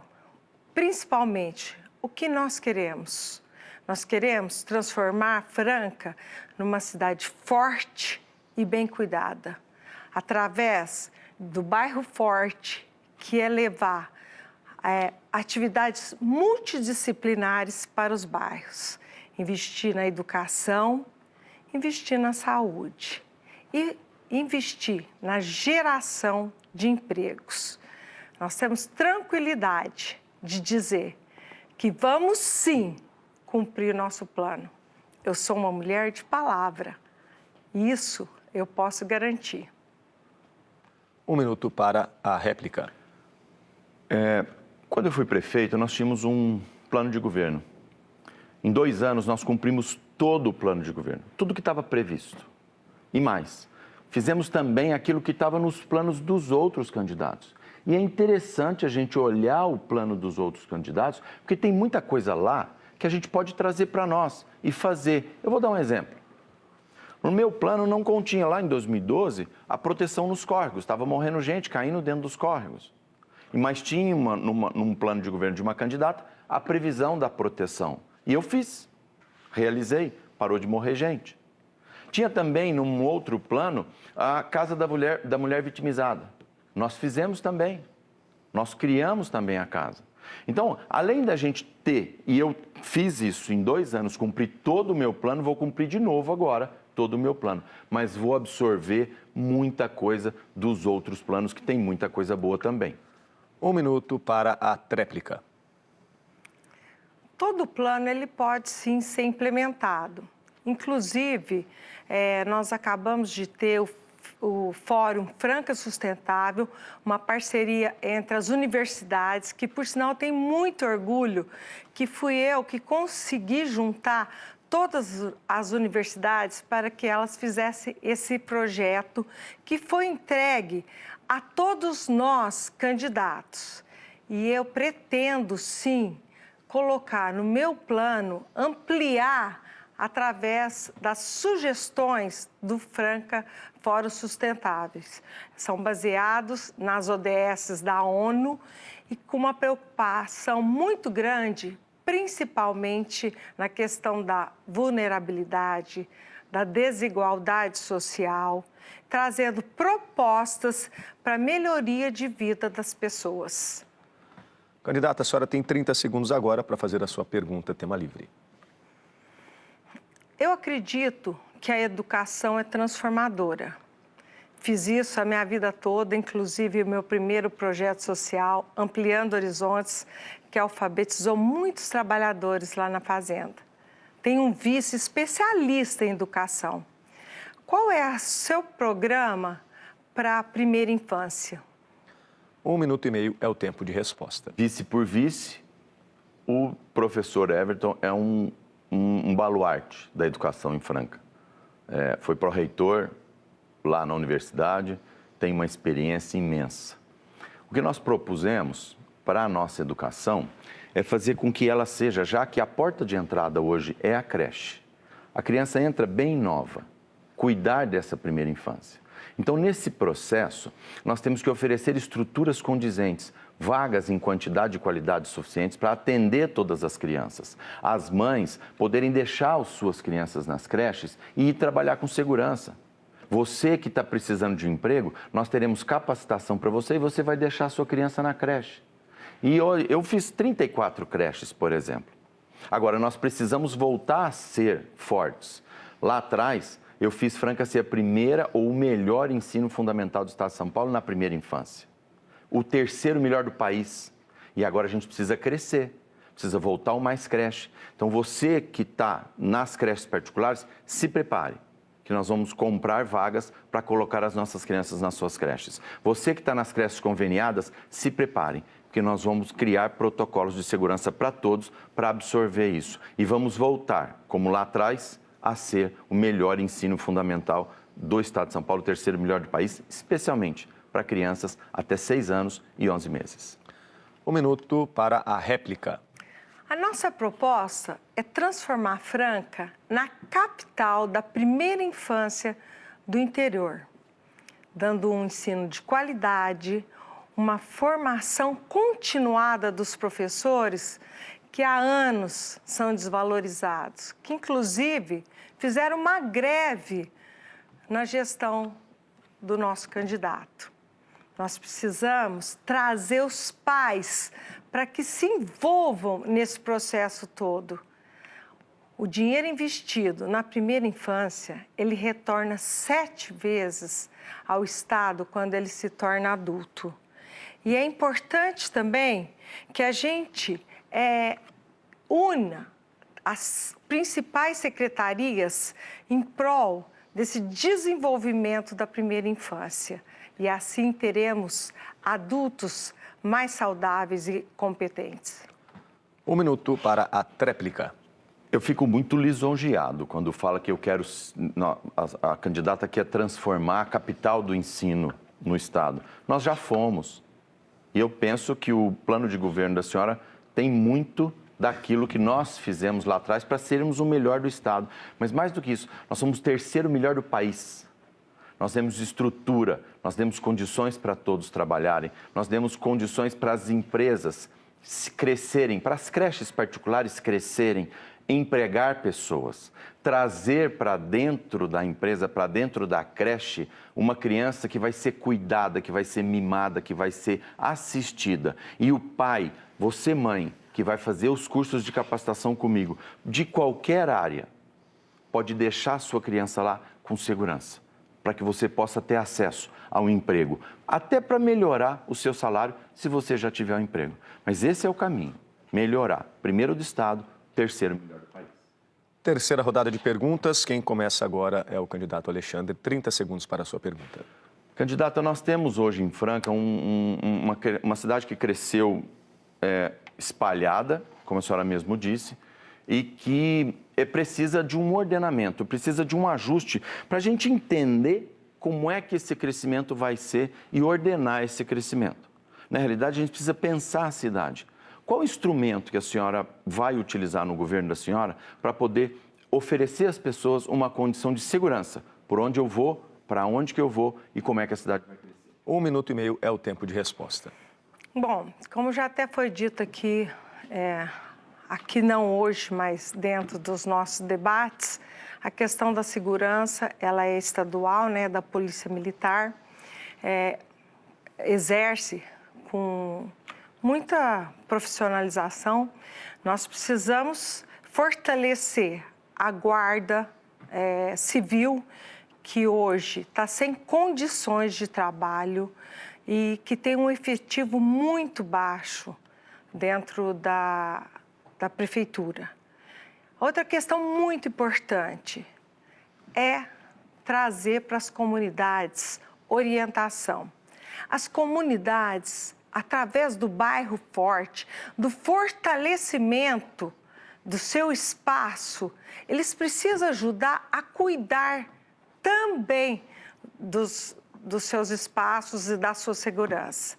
principalmente, o que nós queremos? Nós queremos transformar Franca numa cidade forte e bem cuidada, através do bairro forte, que é levar atividades multidisciplinares para os bairros, investir na educação, investir na saúde e investir na geração de empregos. Nós temos tranquilidade de dizer que vamos sim cumprir o nosso plano. Eu sou uma mulher de palavra, isso eu posso garantir. 1 minuto para a réplica. Quando eu fui prefeito, nós tínhamos um plano de governo. Em 2 anos, nós cumprimos todo o plano de governo, tudo que estava previsto. E mais, fizemos também aquilo que estava nos planos dos outros candidatos. E é interessante a gente olhar o plano dos outros candidatos, porque tem muita coisa lá que a gente pode trazer para nós e fazer. Eu vou dar um exemplo. No meu plano não continha lá em 2012 a proteção nos córregos, estava morrendo gente caindo dentro dos córregos. Mas tinha num plano de governo de uma candidata a previsão da proteção. E eu fiz, realizei, parou de morrer gente. Tinha também num outro plano a Casa da Mulher Vitimizada. Nós fizemos também, nós criamos também a casa. Então, além da gente ter, e eu fiz isso em 2 anos, cumpri todo o meu plano, vou cumprir de novo agora todo o meu plano. Mas vou absorver muita coisa dos outros planos, que tem muita coisa boa também. 1 minuto para a tréplica. Todo plano ele pode sim ser implementado. Inclusive, nós acabamos de ter o Fórum Franca Sustentável, uma parceria entre as universidades, que por sinal tem muito orgulho, que fui eu que consegui juntar todas as universidades para que elas fizessem esse projeto, que foi entregue a todos nós candidatos. E eu pretendo, sim, colocar no meu plano, ampliar através das sugestões do Franca Fórum Sustentáveis. São baseados nas ODS da ONU e com uma preocupação muito grande, principalmente na questão da vulnerabilidade, da desigualdade social, trazendo propostas para a melhoria de vida das pessoas. Candidata, a senhora tem 30 segundos agora para fazer a sua pergunta, tema livre. Eu acredito que a educação é transformadora. Fiz isso a minha vida toda, inclusive o meu primeiro projeto social, Ampliando Horizontes, que alfabetizou muitos trabalhadores lá na fazenda. Tem um vice especialista em educação. Qual é o seu programa para a primeira infância? 1 minuto e meio é o tempo de resposta. Vice por vice, o professor Everton é um baluarte da educação em Franca. Foi pró-reitor lá na universidade, tem uma experiência imensa. O que nós propusemos para a nossa educação é fazer com que ela seja, já que a porta de entrada hoje é a creche, a criança entra bem nova, cuidar dessa primeira infância. Então, nesse processo, nós temos que oferecer estruturas condizentes, vagas em quantidade e qualidade suficientes para atender todas as crianças. As mães poderem deixar as suas crianças nas creches e ir trabalhar com segurança. Você que está precisando de um emprego, nós teremos capacitação para você e você vai deixar a sua criança na creche. E eu fiz 34 creches, por exemplo. Agora, nós precisamos voltar a ser fortes. Lá atrás, eu fiz Franca ser a primeira ou o melhor ensino fundamental do Estado de São Paulo na primeira infância. O terceiro melhor do país. E agora a gente precisa crescer, precisa voltar ao Mais Creche. Então, você que está nas creches particulares, se prepare, que nós vamos comprar vagas para colocar as nossas crianças nas suas creches. Você que está nas creches conveniadas, se prepare, porque nós vamos criar protocolos de segurança para todos para absorver isso. E vamos voltar, como lá atrás, a ser o melhor ensino fundamental do Estado de São Paulo, o terceiro melhor do país, especialmente para crianças até 6 anos e 11 meses. 1 minuto para a réplica. A nossa proposta é transformar Franca na capital da primeira infância do interior, dando um ensino de qualidade, uma formação continuada dos professores que há anos são desvalorizados, que inclusive fizeram uma greve na gestão do nosso candidato. Nós precisamos trazer os pais para que se envolvam nesse processo todo. O dinheiro investido na primeira infância, ele retorna 7 vezes ao Estado quando ele se torna adulto. E é importante também que a gente una as principais secretarias em prol desse desenvolvimento da primeira infância. E assim teremos adultos mais saudáveis e competentes. 1 minuto para a tréplica. Eu fico muito lisonjeado quando fala que eu quero... A candidata quer transformar a capital do ensino no Estado. Nós já fomos. E eu penso que o plano de governo da senhora tem muito daquilo que nós fizemos lá atrás para sermos o melhor do Estado. Mas mais do que isso, nós somos o terceiro melhor do país. Nós temos estrutura, nós temos condições para todos trabalharem, nós temos condições para as empresas crescerem, para as creches particulares crescerem, empregar pessoas, trazer para dentro da empresa, para dentro da creche, uma criança que vai ser cuidada, que vai ser mimada, que vai ser assistida. E o pai, você mãe, que vai fazer os cursos de capacitação comigo, de qualquer área, pode deixar a sua criança lá com segurança, para que você possa ter acesso ao emprego, até para melhorar o seu salário, se você já tiver um emprego. Mas esse é o caminho, melhorar, primeiro do Estado, terceiro melhor do país. Terceira rodada de perguntas. Quem começa agora é o candidato Alexandre. 30 segundos para a sua pergunta. Candidata, nós temos hoje em Franca uma cidade que cresceu espalhada, como a senhora mesmo disse, e que precisa de um ordenamento, precisa de um ajuste para a gente entender como é que esse crescimento vai ser e ordenar esse crescimento. Na realidade, a gente precisa pensar a cidade. Qual instrumento que a senhora vai utilizar no governo da senhora para poder oferecer às pessoas uma condição de segurança? Por onde eu vou, para onde que eu vou e como é que a cidade vai crescer? 1 minuto e meio é o tempo de resposta. Bom, como já até foi dito aqui, aqui não hoje, mas dentro dos nossos debates, a questão da segurança, ela é estadual, né, da Polícia Militar, exerce com muita profissionalização. Nós precisamos fortalecer a Guarda Civil, que hoje está sem condições de trabalho e que tem um efetivo muito baixo dentro da Prefeitura. Outra questão muito importante é trazer para as comunidades orientação. As comunidades, através do bairro forte, do fortalecimento do seu espaço, eles precisam ajudar a cuidar também dos seus espaços e da sua segurança.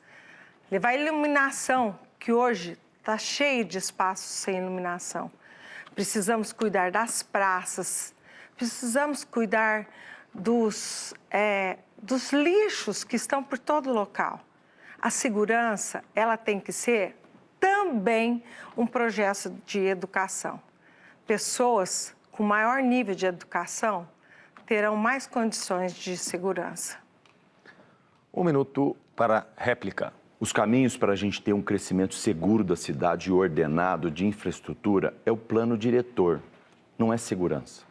Levar iluminação, que hoje está cheio de espaços sem iluminação. Precisamos cuidar das praças, precisamos cuidar dos lixos que estão por todo o local. A segurança, ela tem que ser também um projeto de educação. Pessoas com maior nível de educação terão mais condições de segurança. 1 minuto para a réplica. Os caminhos para a gente ter um crescimento seguro da cidade e ordenado de infraestrutura é o plano diretor, não é segurança.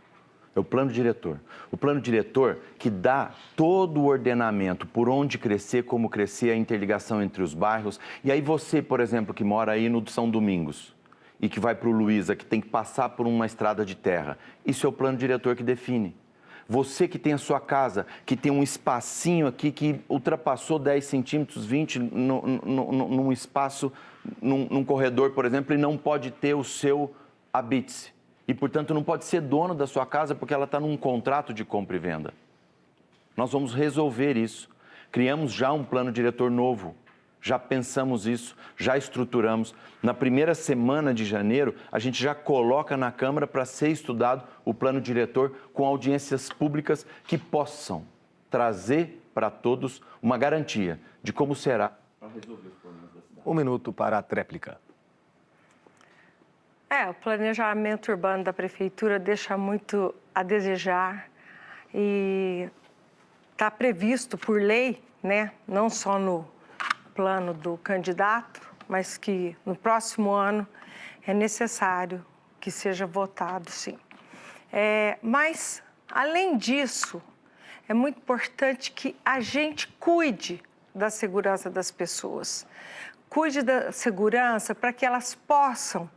É o plano diretor. O plano diretor que dá todo o ordenamento, por onde crescer, como crescer, a interligação entre os bairros. E aí você, por exemplo, que mora aí no São Domingos e que vai para o Luiza, que tem que passar por uma estrada de terra, isso é o plano diretor que define. Você que tem a sua casa, que tem um espacinho aqui que ultrapassou 10 centímetros, 20 num espaço, num corredor, por exemplo, e não pode ter o seu habite-se. E, portanto, não pode ser dono da sua casa porque ela está num contrato de compra e venda. Nós vamos resolver isso. Criamos já um plano diretor novo. Já pensamos isso, já estruturamos. Na primeira semana de janeiro, a gente já coloca na Câmara para ser estudado o plano diretor com audiências públicas que possam trazer para todos uma garantia de como será para resolver os problemas da cidade. 1 minuto para a tréplica. O planejamento urbano da prefeitura deixa muito a desejar e está previsto por lei, né? Não só no plano do candidato, mas que no próximo ano é necessário que seja votado, sim. Mas, além disso, é muito importante que a gente cuide da segurança das pessoas. Cuide da segurança para que elas possam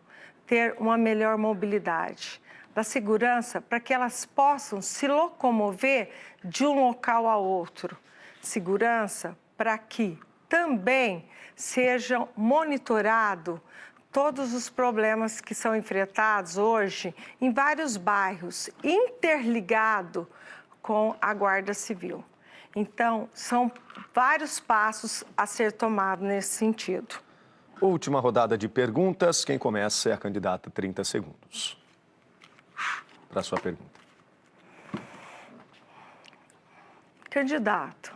ter uma melhor mobilidade, da segurança para que elas possam se locomover de um local a outro. Segurança para que também sejam monitorados todos os problemas que são enfrentados hoje em vários bairros, interligado com a Guarda Civil. Então, são vários passos a ser tomados nesse sentido. Última rodada de perguntas. Quem começa é a candidata. 30 segundos para a sua pergunta. Candidato,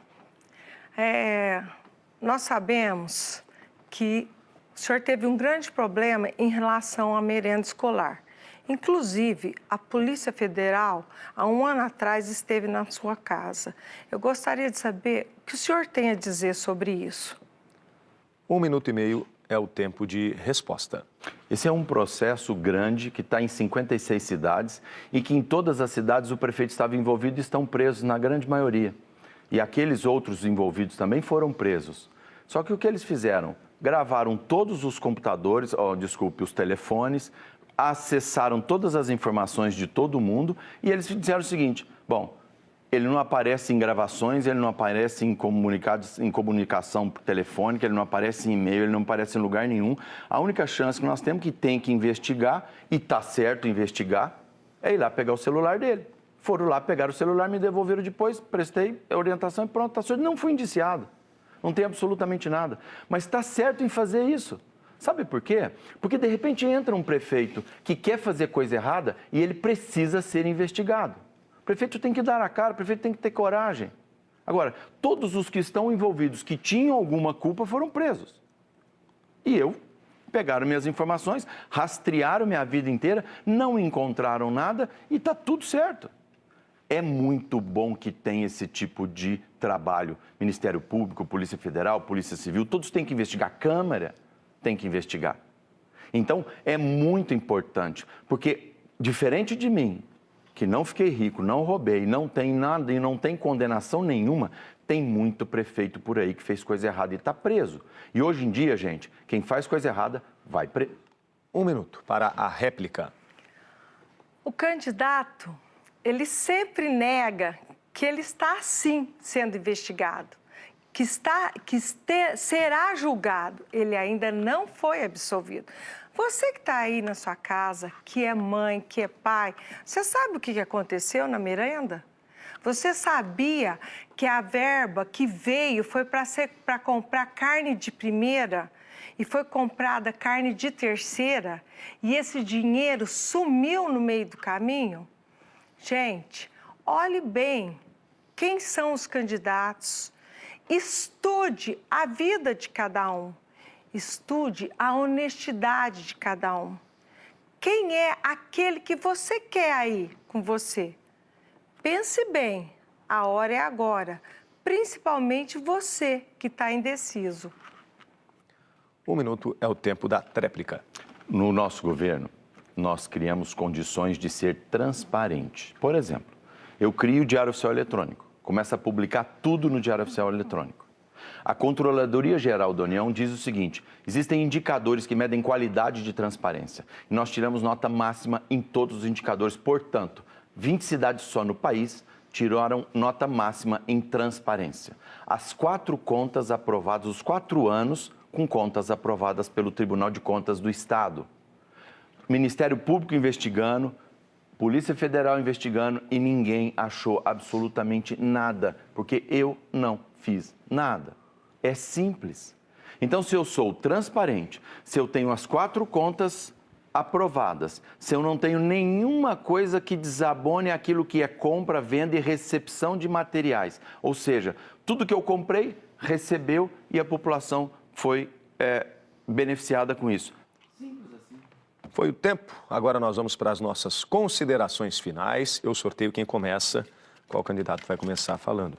nós sabemos que o senhor teve um grande problema em relação à merenda escolar. Inclusive, a Polícia Federal, há um ano atrás, esteve na sua casa. Eu gostaria de saber o que o senhor tem a dizer sobre isso. 1 minuto e meio é o tempo de resposta. Esse é um processo grande que está em 56 cidades e que em todas as cidades o prefeito estava envolvido e estão presos na grande maioria. E aqueles outros envolvidos também foram presos. Só que o que eles fizeram? Gravaram todos os computadores, os telefones, acessaram todas as informações de todo mundo e eles disseram o seguinte: bom, ele não aparece em gravações, ele não aparece em comunicação telefônica, ele não aparece em e-mail, ele não aparece em lugar nenhum. A única chance que nós temos que investigar, e está certo investigar, é ir lá pegar o celular dele. Foram lá, pegaram o celular, me devolveram depois, prestei a orientação e pronto, está certo. Não fui indiciado, não tem absolutamente nada. Mas está certo em fazer isso. Sabe por quê? Porque, de repente, entra um prefeito que quer fazer coisa errada e ele precisa ser investigado. O prefeito tem que dar a cara, o prefeito tem que ter coragem. Agora, todos os que estão envolvidos, que tinham alguma culpa, foram presos. E pegaram minhas informações, rastrearam minha vida inteira, não encontraram nada e está tudo certo. É muito bom que tem esse tipo de trabalho. Ministério Público, Polícia Federal, Polícia Civil, todos têm que investigar. A Câmara tem que investigar. Então, é muito importante, porque, diferente de mim, que não fiquei rico, não roubei, não tem nada e não tem condenação nenhuma, tem muito prefeito por aí que fez coisa errada e está preso. E hoje em dia, gente, quem faz coisa errada vai preso. 1 minuto para a réplica. O candidato, ele sempre nega que ele está, sim, sendo investigado, que será julgado. Ele ainda não foi absolvido. Você que está aí na sua casa, que é mãe, que é pai, você sabe o que aconteceu na merenda? Você sabia que a verba que veio foi para comprar carne de primeira e foi comprada carne de terceira e esse dinheiro sumiu no meio do caminho? Gente, olhe bem quem são os candidatos, estude a vida de cada um. Estude a honestidade de cada um. Quem é aquele que você quer aí com você? Pense bem, a hora é agora. Principalmente você que está indeciso. 1 minuto é o tempo da tréplica. No nosso governo, nós criamos condições de ser transparente. Por exemplo, eu crio o Diário Oficial Eletrônico, começo a publicar tudo no Diário Oficial Eletrônico. A Controladoria Geral da União diz o seguinte: existem indicadores que medem qualidade de transparência. E nós tiramos nota máxima em todos os indicadores. Portanto, 20 cidades só no país tiraram nota máxima em transparência. As 4 contas aprovadas, os 4 anos com contas aprovadas pelo Tribunal de Contas do Estado. Ministério Público investigando, Polícia Federal investigando e ninguém achou absolutamente nada, porque eu não fiz nada. É simples. Então, se eu sou transparente, se eu tenho as 4 contas aprovadas, se eu não tenho nenhuma coisa que desabone aquilo que é compra, venda e recepção de materiais, ou seja, tudo que eu comprei, recebeu e a população foi beneficiada com isso. Foi o tempo. Agora nós vamos para as nossas considerações finais. Eu sorteio quem começa. Qual candidato vai começar falando?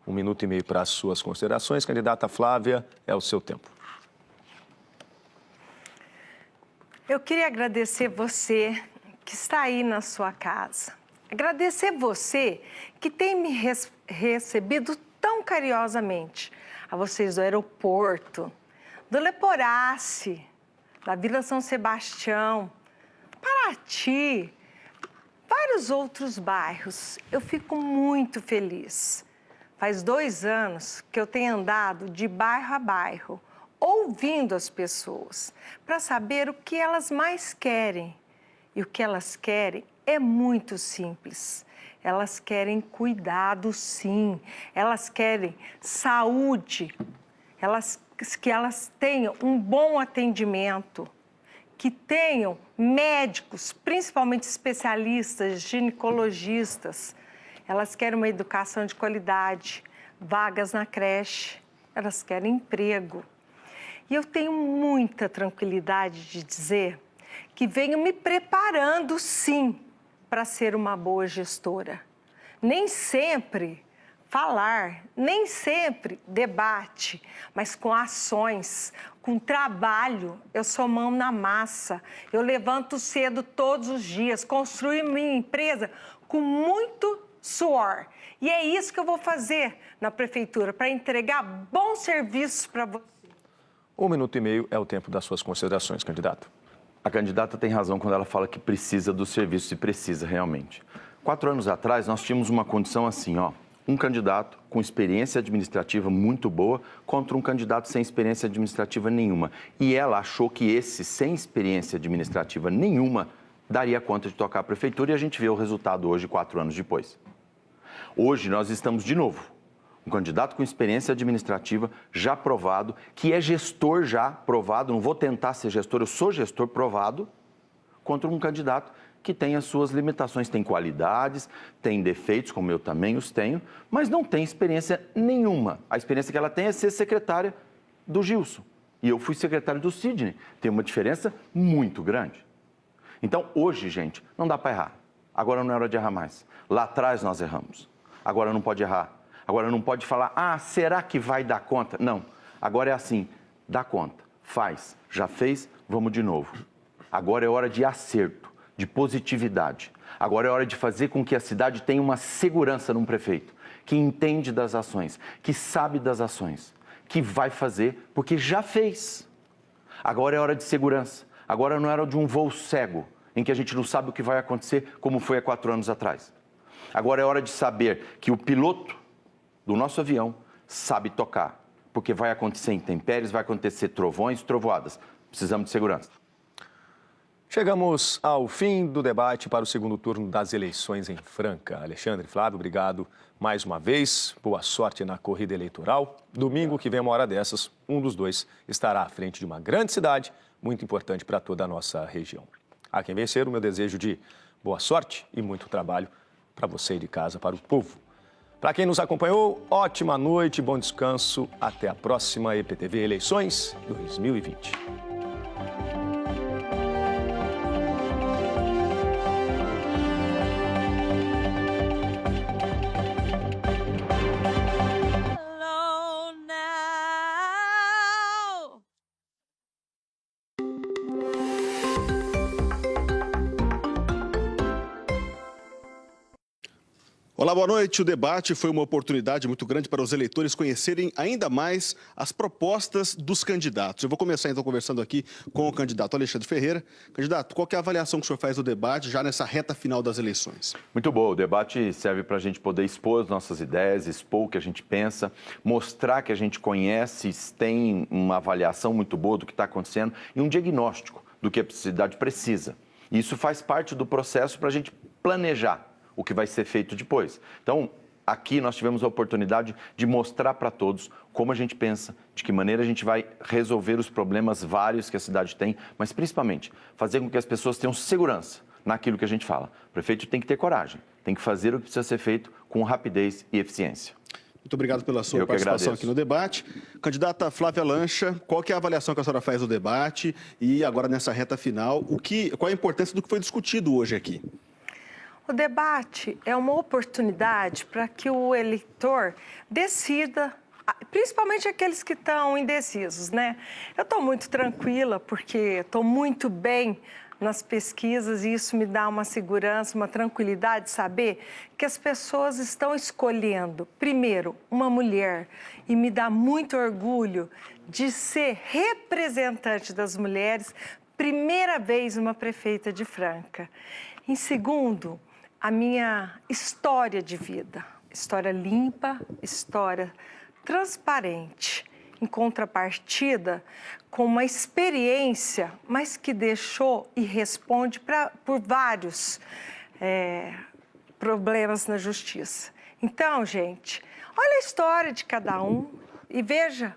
1 minuto e meio para as suas considerações. Candidata Flávia, é o seu tempo. Eu queria agradecer você que está aí na sua casa. Agradecer você que tem me recebido tão carinhosamente. A vocês do aeroporto, do Leporace, da Vila São Sebastião, Paraty, vários outros bairros. Eu fico muito feliz. Faz 2 anos que eu tenho andado de bairro a bairro, ouvindo as pessoas, para saber o que elas mais querem. E o que elas querem é muito simples. Elas querem cuidado, sim. Elas querem saúde. Que elas tenham um bom atendimento, que tenham médicos, principalmente especialistas, ginecologistas. Elas querem uma educação de qualidade, vagas na creche, elas querem emprego. E eu tenho muita tranquilidade de dizer que venho me preparando, sim, para ser uma boa gestora. Nem sempre falar, nem sempre debate, mas com ações, com trabalho. Eu sou mão na massa, eu levanto cedo todos os dias, construo minha empresa com muito suor. E é isso que eu vou fazer na prefeitura, para entregar bons serviços para você. 1 minuto e meio é o tempo das suas considerações, candidato. A candidata tem razão quando ela fala que precisa do serviço, e precisa realmente. 4 anos atrás, nós tínhamos uma condição assim, ó. Um candidato com experiência administrativa muito boa contra um candidato sem experiência administrativa nenhuma. E ela achou que esse, sem experiência administrativa nenhuma, daria conta de tocar a prefeitura, e a gente vê o resultado hoje, 4 anos depois. Hoje nós estamos de novo. Um candidato com experiência administrativa já provado, que é gestor já provado, não vou tentar ser gestor, eu sou gestor provado, contra um candidato que tem as suas limitações, tem qualidades, tem defeitos, como eu também os tenho, mas não tem experiência nenhuma. A experiência que ela tem é ser secretária do Gilson. E eu fui secretário do Sidney. Tem uma diferença muito grande. Então, hoje, gente, não dá para errar. Agora não é hora de errar mais. Lá atrás nós erramos. Agora não pode errar. Agora não pode falar, será que vai dar conta? Não. Agora é assim, dá conta, faz, já fez, vamos de novo. Agora é hora de acerto, de positividade. Agora é hora de fazer com que a cidade tenha uma segurança num prefeito, que entende das ações, que sabe das ações, que vai fazer, porque já fez. Agora é hora de segurança. Agora não é hora de um voo cego, em que a gente não sabe o que vai acontecer, como foi há 4 anos atrás. Agora é hora de saber que o piloto do nosso avião sabe tocar, porque vai acontecer intempéries, vai acontecer trovões, trovoadas. Precisamos de segurança. Chegamos ao fim do debate para o segundo turno das eleições em Franca. Alexandre, Flávio, obrigado mais uma vez. Boa sorte na corrida eleitoral. Domingo que vem, uma hora dessas, um dos dois estará à frente de uma grande cidade, muito importante para toda a nossa região. A quem vencer, o meu desejo de boa sorte e muito trabalho para você e de casa, para o povo. Para quem nos acompanhou, ótima noite, bom descanso. Até a próxima EPTV Eleições 2020. Olá, boa noite. O debate foi uma oportunidade muito grande para os eleitores conhecerem ainda mais as propostas dos candidatos. Eu vou começar, então, conversando aqui com o candidato Alexandre Ferreira. Candidato, qual que é a avaliação que o senhor faz do debate já nessa reta final das eleições? Muito bom. O debate serve para a gente poder expor as nossas ideias, expor o que a gente pensa, mostrar que a gente conhece, tem uma avaliação muito boa do que está acontecendo e um diagnóstico do que a cidade precisa. E isso faz parte do processo para a gente planejar o que vai ser feito depois. Então, aqui nós tivemos a oportunidade de mostrar para todos como a gente pensa, de que maneira a gente vai resolver os problemas vários que a cidade tem, mas principalmente fazer com que as pessoas tenham segurança naquilo que a gente fala. O prefeito tem que ter coragem, tem que fazer o que precisa ser feito com rapidez e eficiência. Muito obrigado pela sua participação aqui no debate. Candidata Flávia Lancha, qual que é a avaliação que a senhora faz do debate e agora nessa reta final, qual a importância do que foi discutido hoje aqui? O debate é uma oportunidade para que o eleitor decida, principalmente aqueles que estão indecisos, né? Eu estou muito tranquila porque estou muito bem nas pesquisas e isso me dá uma segurança, uma tranquilidade de saber que as pessoas estão escolhendo, primeiro, uma mulher e me dá muito orgulho de ser representante das mulheres, primeira vez uma prefeita de Franca. Em segundo, a minha história de vida, história limpa, história transparente, em contrapartida com uma experiência, mas que deixou e responde por vários problemas na justiça. Então, gente, olha a história de cada um e veja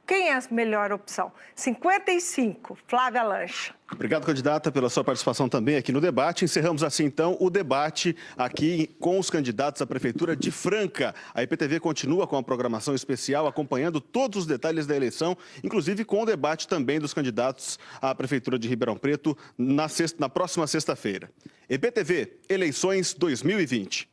quem é a melhor opção. 55, Flávia Lancha. Obrigado, candidata, pela sua participação também aqui no debate. Encerramos assim, então, o debate aqui com os candidatos à Prefeitura de Franca. A IPTV continua com a programação especial, acompanhando todos os detalhes da eleição, inclusive com o debate também dos candidatos à Prefeitura de Ribeirão Preto na próxima sexta-feira. IPTV, eleições 2020.